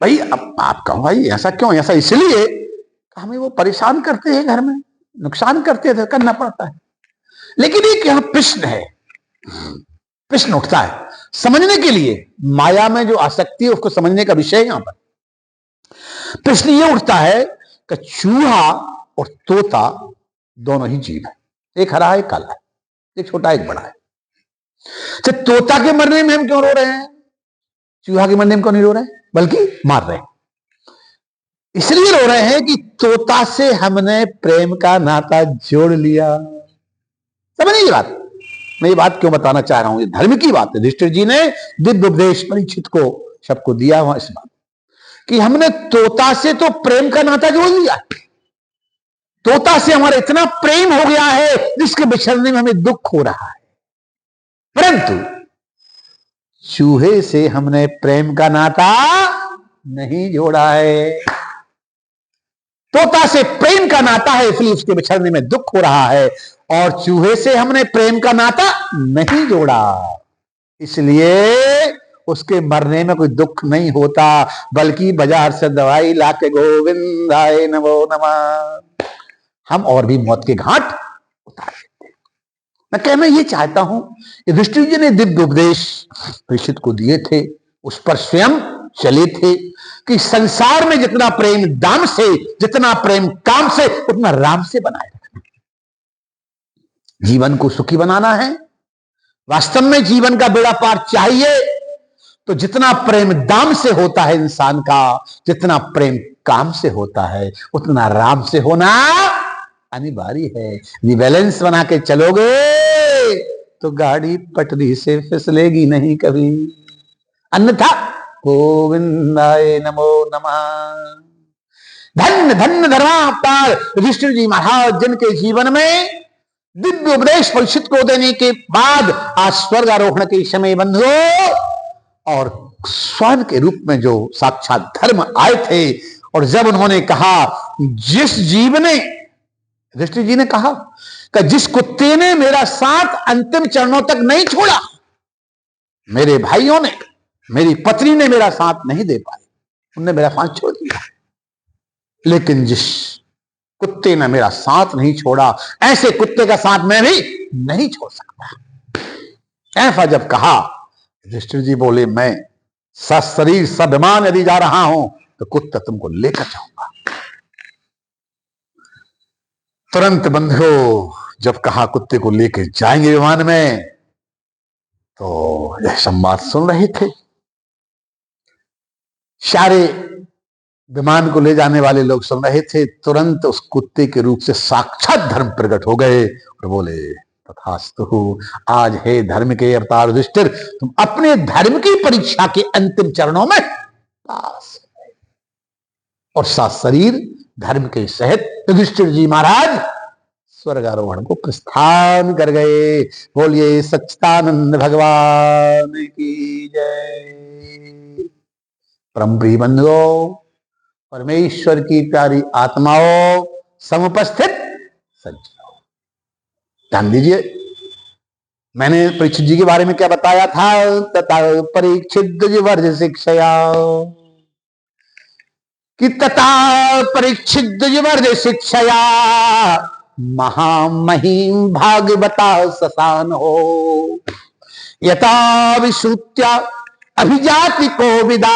भाई अब आप कहो भाई ऐसा क्यों? ऐसा इसलिए हमें वो परेशान करते हैं, घर में नुकसान करते थे, करना पड़ता है। लेकिन एक यहां प्रश्न है, प्रश्न उठता है समझने के लिए, माया में जो आसक्ति है उसको समझने का विषय यहां पर प्रश्न ये उठता है कि चूहा और तोता दोनों ही जीव है, एक हरा है एक काला है, एक छोटा एक बड़ा है। तो तोता के मरने में हम क्यों रो रहे हैं, चूहा के मरने में क्यों नहीं रो रहे हैं, बल्कि मार रहे हैं? इसलिए रो रहे हैं कि तोता से हमने प्रेम का नाता जोड़ लिया। समझ ये बात? मैं ये बात क्यों बताना चाह रहा हूं, ये धर्म की बात है। युधिष्ठिर जी ने दिव्य उपदेश परीक्षित को सबको दिया वहां, इस बात कि हमने तोता से तो प्रेम का नाता जोड़ लिया, तोता से हमारा इतना प्रेम हो गया है जिसके बिछड़ने में हमें दुख हो रहा है। परंतु चूहे से हमने प्रेम का नाता नहीं जोड़ा है। तोता से प्रेम का नाता है, इसलिए उसके बिछड़ने में दुख हो रहा है, और चूहे से हमने प्रेम का नाता नहीं जोड़ा, इसलिए उसके मरने में कोई दुख नहीं होता, बल्कि बाजार से दवाई लाके गोविंदाय नमो नमः हम और भी मौत के घाट उतार देते हैं। मैं कहना ये चाहता हूं, युधिष्ठिर जी ने दिव्य उपदेश परीक्षित को दिए थे, उस पर स्वयं चले थे कि संसार में जितना प्रेम दाम से, जितना प्रेम काम से, उतना राम से बनाए रखना। जीवन को सुखी बनाना है, वास्तव में जीवन का बेड़ा पार चाहिए, तो जितना प्रेम दाम से होता है इंसान का, जितना प्रेम काम से होता है, उतना राम से होना अनिवार्य है। ये बैलेंस बना के चलोगे तो गाड़ी पटरी से फिसलेगी नहीं कभी, अन्यथा गोविंदाय नमो नमः। धन्य धन्य धर्मावतार युधिष्ठिर जी महाराज, जिनके जीवन में दिव्य उपदेश परीक्षित को देने के बाद आज स्वर्गारोहण के समय बंधुओं, और स्वर्ण के रूप में जो साक्षात धर्म आए थे, और जब उन्होंने कहा, जिस जीव ने, युधिष्ठिर जी ने कहा कि जिस कुत्ते ने मेरा साथ अंतिम चरणों तक नहीं छोड़ा, मेरे भाइयों ने, मेरी पत्नी ने मेरा साथ नहीं दे पाई, उन्होंने मेरा साथ छोड़ दिया, लेकिन जिस कुत्ते ने मेरा साथ नहीं छोड़ा, ऐसे कुत्ते का साथ मैं भी नहीं छोड़ सकता। ऐसा जब कहा, युधिष्ठिर जी बोले, मैं सशरीर सविमान यदि जा रहा हूं तो कुत्ता तुमको लेकर जाऊंगा। तुरंत बंधुओं जब कहा कुत्ते को लेकर जाएंगे विमान में, तो यह संवाद सुन रहे थे। सारे विमान को ले जाने वाले लोग सुन रहे थे, तुरंत उस कुत्ते के रूप से साक्षात धर्म प्रकट हो गए और बोले, तथास्तु, आज हे धर्म के अवतार युधिष्ठिर, तुम अपने धर्म की परीक्षा के अंतिम चरणों में पास। और सात शरीर धर्म के सहित युधिष्ठिर जी महाराज स्वर्गारोहण को प्रस्थान कर गए। बोलिए सच्चिदानंद भगवान की जय। परम प्रिय बंधुओं, परमेश्वर की प्यारी आत्माओं, समुपस्थित सज्जनों, ध्यान दीजिए, मैंने परीक्षित जी के बारे में क्या बताया था? तथा परीक्षित वर्ज शिक्षया, कि तथा परीक्षित वर्ज शिक्षया महामहिम भागवता ससान हो, यथा विश्रुत्या अभिजाति को विदा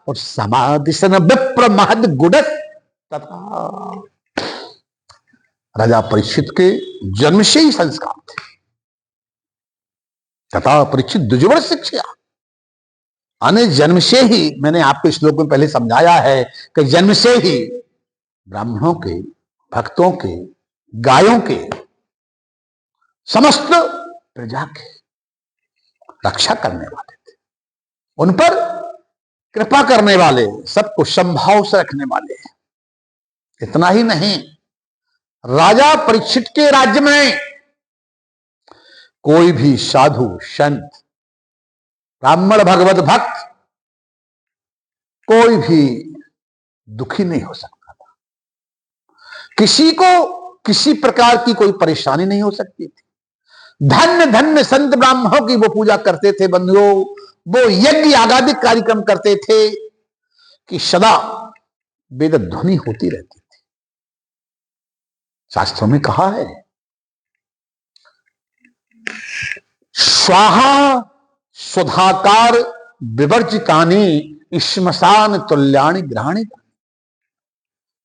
और समाधि सन विप्र महद गुडस। तथा राजा परीक्षित के जन्म से ही संस्कार थे। तथा परीक्षित द्विजवर शिक्षा, आने जन्म से ही, मैंने आपको श्लोक में पहले समझाया है कि जन्म से ही ब्राह्मणों के, भक्तों के, गायों के, समस्त प्रजा के रक्षा करने वाले थे, उन पर कृपा करने वाले, सबको संभाव से रखने वाले। इतना ही नहीं, राजा परीक्षित के राज्य में कोई भी साधु संत, ब्राह्मण, भगवत भक्त, कोई भी दुखी नहीं हो सकता था। किसी को किसी प्रकार की कोई परेशानी नहीं हो सकती थी। धन्य धन्य संत ब्राह्मणों की वो पूजा करते थे बंधुओं, वो यज्ञ यागादि कार्यक्रम करते थे कि सदा वेद ध्वनि होती रहती थी। शास्त्रों में कहा है, स्वाहा सुधाकार विवर्जितानि श्मशान तुल्यानि ग्रहाणि।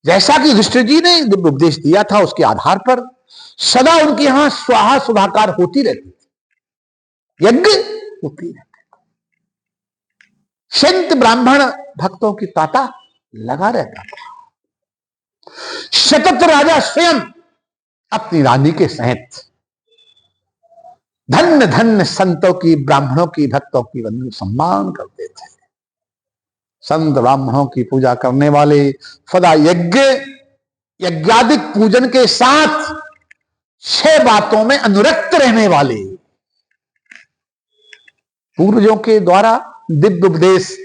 जैसा कि युधिष्ठिर जी ने उपदेश दिया था, उसके आधार पर सदा उनके यहां स्वाहा सुधाकार होती रहती थी, यज्ञ होती रहती थी, संत ब्राह्मण भक्तों की तांता लगा रहता था। सतत राजा स्वयं अपनी रानी के सहित धन्य धन्य संतों की, ब्राह्मणों की, भक्तों की वंदन सम्मान करते थे। संत ब्राह्मणों की पूजा करने वाले, सदा यज्ञ यज्ञादिक पूजन के साथ 6 बातों में अनुरक्त रहने वाले, पूर्वजों के द्वारा दिव्य उपदेश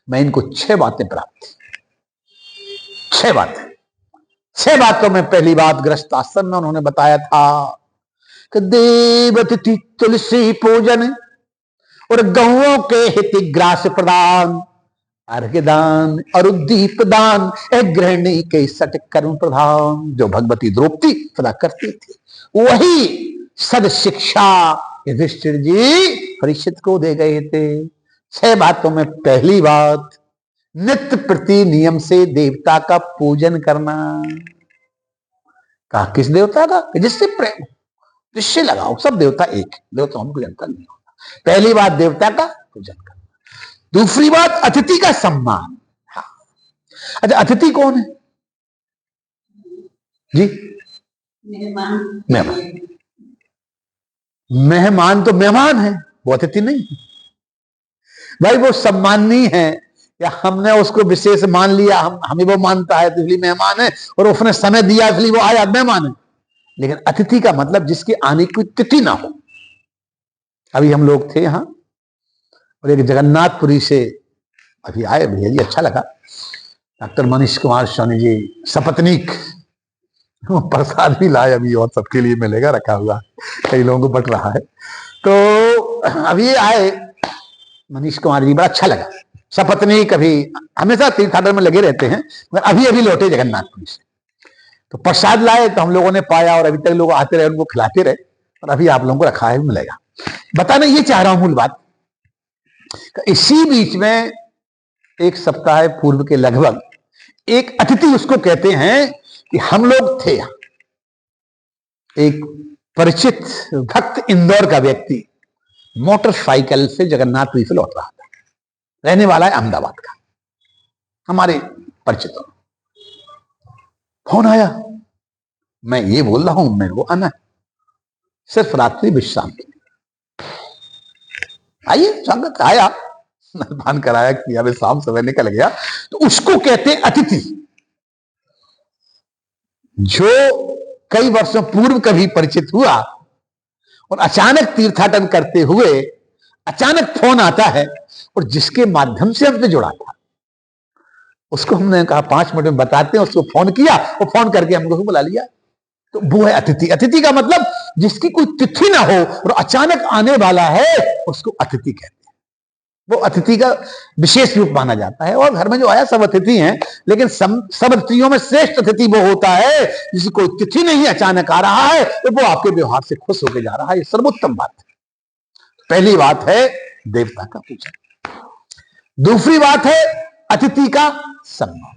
में इनको 6 बातें प्राप्त थी। 6 बातें, 6 बातों में पहली बात गृहस्थ आश्रम में उन्होंने बताया था कि देवतिथि तुलसी पूजन और गौओं के हित ग्रास प्रदान, अर्घ्यदान और दीप दान, गृहिणी के सट कर्म प्रधान। जो भगवती द्रौपदी सदा करती थी, वही सद शिक्षा युधिष्ठिर जी परीक्षित को दे गए थे। 6 बातों में पहली बात, नित्य प्रति नियम से देवता का पूजन करना। कहा किस देवता का? जिससे प्रेम, जिससे लगाओ। सब देवता एक, देवता हमको अंतर नहीं होता। पहली बात देवता का पूजन करना। दूसरी बात अतिथि का सम्मान। हाँ, अच्छा, अतिथि कौन है जी? मेहमान। मेहमान तो मेहमान है, वो अतिथि नहीं है भाई। वो सम्माननीय है, या हमने उसको विशेष मान लिया, हमें वो मानता है तो इसलिए मेहमान है, और उसने समय दिया इसलिए वो आया, मेहमान है। लेकिन अतिथि का मतलब जिसके आने की तिथि ना हो। अभी हम लोग थे यहाँ, और एक जगन्नाथपुरी से अभी आए भैया जी, अच्छा लगा। डॉक्टर मनीष कुमार सोनी जी सपत्नीक, प्रसाद भी लाए अभी, और सबके लिए मिलेगा, रखा हुआ, कई लोगों को बट रहा है। तो अभी आए मनीष कुमार जी, बड़ा अच्छा लगा। सपत्नीक अभी हमेशा तीर्थाटन में लगे रहते हैं, मगर अभी अभी लौटे जगन्नाथपुरी से, तो प्रसाद लाए, तो हम लोगों ने पाया, और अभी तक लोग आते रहे, उनको खिलाते रहे, और अभी आप लोगों को रखा है, मिलेगा। बताना ये चाह रहा हूं मूल बात, इसी बीच में 1 सप्ताह पूर्व के लगभग एक अतिथि उसको कहते हैं कि हम लोग थे, एक परिचित भक्त इंदौर का व्यक्ति मोटरसाइकिल से जगन्नाथपुरी से लौट रहा था। रहने वाला है अहमदाबाद का, हमारे परिचितों। फोन आया, मैं ये बोल रहा हूं मेरे को आना है सिर्फ रात्रि विश्राम के लिए, आइए स्वागत। आया, स्नान कराया किया, वे शाम समय निकल गया। तो उसको कहते हैं अतिथि। जो कई वर्षों पूर्व कभी परिचित हुआ और अचानक तीर्थाटन करते हुए अचानक फोन आता है, और जिसके माध्यम से हमसे जुड़ा था, उसको हमने कहा 5 मिनट में बताते हैं, उसको फोन किया और फोन करके हमको बुला लिया। तो वो है अतिथि। अतिथि का मतलब जिसकी कोई तिथि ना हो और अचानक आने वाला है, उसको अतिथि कहते हैं। वो अतिथि का विशेष रूप माना जाता है। और घर में जो आया सब अतिथि हैं, लेकिन सब अतिथियों में श्रेष्ठ अतिथि वो होता है जिसकी कोई तिथि नहीं, अचानक आ रहा है तो वो आपके व्यवहार से खुश होकर जा रहा है। ये सर्वोत्तम बात है। पहली बात है देवता का पूजन। दूसरी बात है अतिथि का सम्मान।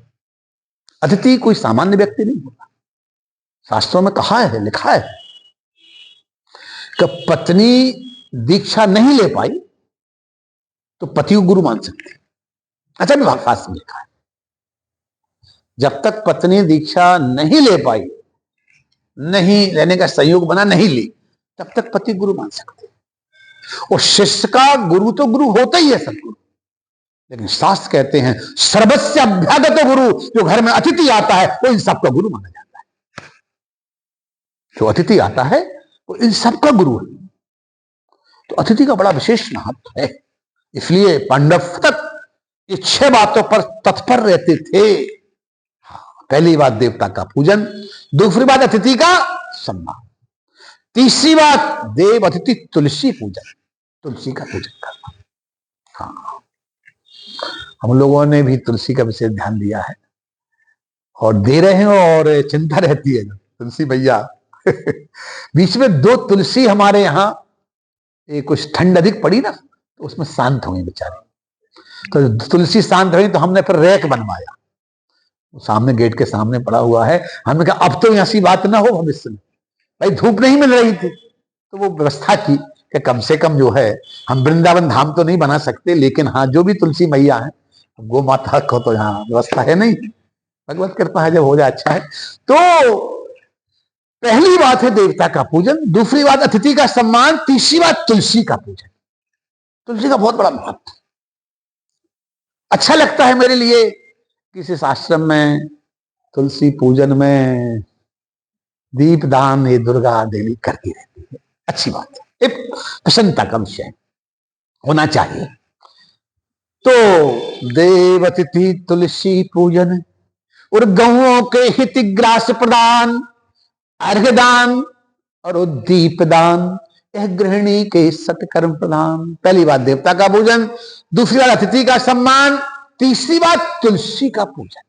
अतिथि कोई सामान्य व्यक्ति नहीं होता। शास्त्रों में कहा है, लिखा है कि पत्नी दीक्षा नहीं ले पाई तो पति को गुरु मान सकते हैं। अच्छा, भी शास्त्र में लिखा है, जब तक पत्नी दीक्षा नहीं ले पाई, नहीं लेने का संयोग बना, नहीं ली, तब तक पति गुरु मान सकते हैं। और शिष्य का गुरु तो गुरु होता ही है, सब गुरु। लेकिन शास्त्र कहते हैं सर्वस्य अभ्यागत गुरु, जो घर में अतिथि आता है वो इन सबका गुरु माना जाता है। जो अतिथि आता है वो इन सबका गुरु है। तो अतिथि का बड़ा विशेष महत्व है। इसलिए पांडव तक ये 6 बातों पर तत्पर रहते थे। पहली बात देवता का पूजन, दूसरी बात अतिथि का सम्मान, तीसरी बात देव अतिथि तुलसी पूजन, तुलसी का पूजन करना। हाँ, हम लोगों ने भी तुलसी का विशेष ध्यान दिया है और दे रहे हैं। और चिंता रहती है तुलसी भैया बीच में 2 तुलसी हमारे यहाँ कुछ ठंड अधिक पड़ी ना, तो उसमें शांत हो गई बेचारी। तो तुलसी शांत रही तो हमने फिर रैक बनवाया, सामने गेट के सामने पड़ा हुआ है। हमने कहा अब तो ऐसी बात ना हो भविष्य में, भाई धूप नहीं मिल रही थी, तो वो व्यवस्था की कि कम से कम जो है, हम वृंदावन धाम तो नहीं बना सकते, लेकिन हाँ जो भी तुलसी मैया है, गो माता को तो यहाँ व्यवस्था है नहीं, भगवत कृपा है, जब हो जाए अच्छा है। तो पहली बात है देवता का पूजन, दूसरी बात अतिथि का सम्मान, तीसरी बात तुलसी का पूजन। तुलसी का बहुत बड़ा महत्व। अच्छा लगता है मेरे लिए किसी आश्रम में तुलसी पूजन में दीप दान ये दुर्गा देवी करती रहती है, अच्छी बात है, एक प्रसन्नता का विषय होना चाहिए। तो देव अतिथि तुलसी पूजन और गौओं के हित ग्रास प्रदान, अर्घदान और दीप दान, यह गृहिणी के सत्कर्म प्रदान। पहली बात देवता का पूजन, दूसरी बात अतिथि का सम्मान, तीसरी बात तुलसी का पूजन,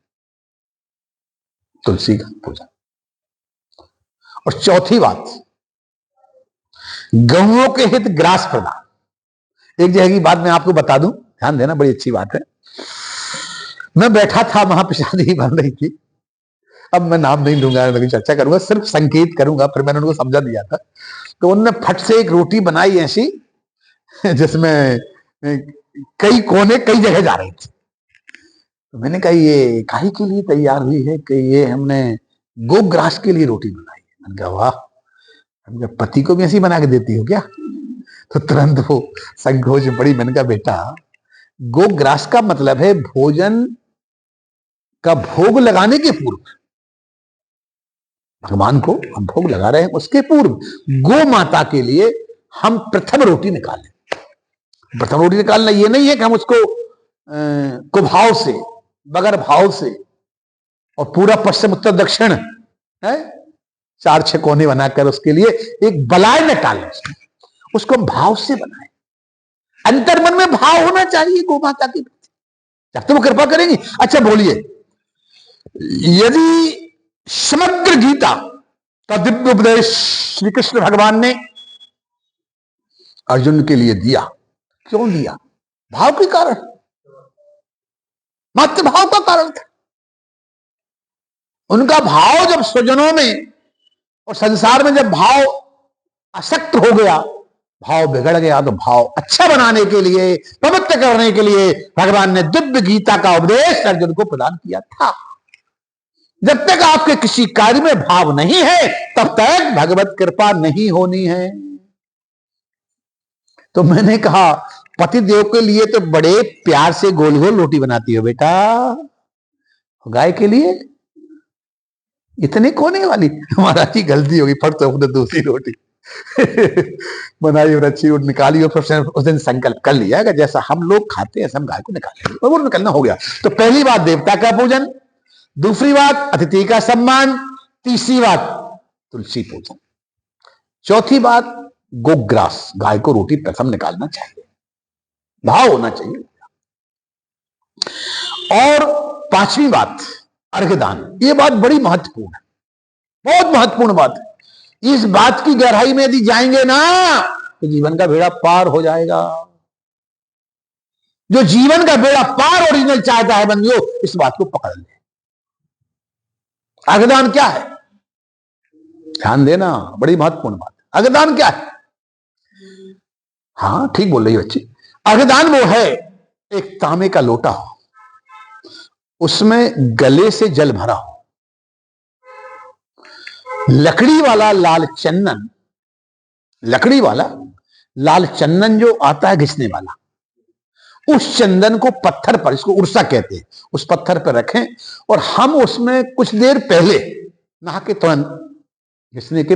तुलसी का पूजन। और चौथी बात गौओं के हित ग्रास प्रदान। एक जगह की बात मैं आपको बता दूं, ध्यान देना, बड़ी अच्छी बात है। मैं बैठा था, वहां प्रसादी बन रही थी, अब मैं नाम नहीं लूंगा, लेकिन चर्चा करूंगा, सिर्फ संकेत करूंगा, फिर मैंने उनको समझा दिया था। तो उन्होंने फट से एक रोटी बनाई ऐसी जिसमें कई कोने कई जगह जा रही थी। तो मैंने कहा ये काहे के लिए तैयार हुई है? कि ये हमने गोग्रास के लिए रोटी बनाई है। मैंने कहा वाह, जब पति को भी ऐसी बना के देती हो क्या? तो तुरंत वो संकोच में पड़ी। मैंने कहा बेटा, गोग्रास का मतलब है भोजन का भोग लगाने के पूर्व, भगवान को हम भोग लगा रहे हैं उसके पूर्व गो माता के लिए हम प्रथम रोटी निकालें। प्रथम रोटी निकालना ये नहीं है कि हम उसको कुभाव से, बगैर भाव से, और पूरा पश्चिम उत्तर दक्षिण है 4-6 कोने बनाकर उसके लिए एक बलाय निकालें, उसको हम भाव से बनाएं। अंतर्मन में भाव होना चाहिए गो माता के प्रति, जब तो वो कृपा करेंगी। अच्छा बोलिए, यदि समग्र गीता का दिव्य उपदेश श्री कृष्ण भगवान ने अर्जुन के लिए दिया, क्यों दिया? भाव के कारण, मात्र भाव का कारण था। उनका भाव जब स्वजनों में और संसार में जब भाव आसक्त हो गया, भाव बिगड़ गया तो भाव अच्छा बनाने के लिए, पवित्र करने के लिए भगवान ने दिव्य गीता का उपदेश अर्जुन को प्रदान किया था। जब तक आपके किसी कार्य में भाव नहीं है तब तक भगवत कृपा नहीं होनी है। तो मैंने कहा पति देव के लिए तो बड़े प्यार से गोल गोल रोटी बनाती हो बेटा, गाय के लिए इतने कोने वाली। हमारा ही गलती होगी, फट तो दूसरी रोटी बनाई और अच्छी और निकाली और फिर उस दिन संकल्प कर लिया कि जैसा हम लोग खाते हैं हम गाय को निकालेंगे, और वो निकलना हो गया। तो पहली बात देवता का पूजन, दूसरी बात अतिथि का सम्मान, तीसरी बात तुलसी पूजन, चौथी बात गोग्रास, गाय को रोटी प्रथम निकालना चाहिए, भाव होना चाहिए। और पांचवी बात अर्घदान। ये बात बड़ी महत्वपूर्ण है, बहुत महत्वपूर्ण बात है। इस बात की गहराई में यदि जाएंगे ना तो जीवन का बेड़ा पार हो जाएगा। जो जीवन का बेड़ा पार ओरिजिनल चाहता है बंदियों, इस बात को पकड़ ले। अर्घदान क्या है, ध्यान देना, बड़ी महत्वपूर्ण बात। अर्घदान क्या है? हाँ ठीक बोल रही है बच्ची। अर्घदान वो है एक तांबे का लोटा हो, उसमें गले से जल भरा हो, लकड़ी वाला लाल चंदन, लकड़ी वाला लाल चंदन जो आता है घिसने वाला, उस चंदन को पत्थर पर, इसको उर्सा कहते हैं, उस पत्थर पर रखें और हम उसमें कुछ देर पहले नहा के तुरंत घिसने के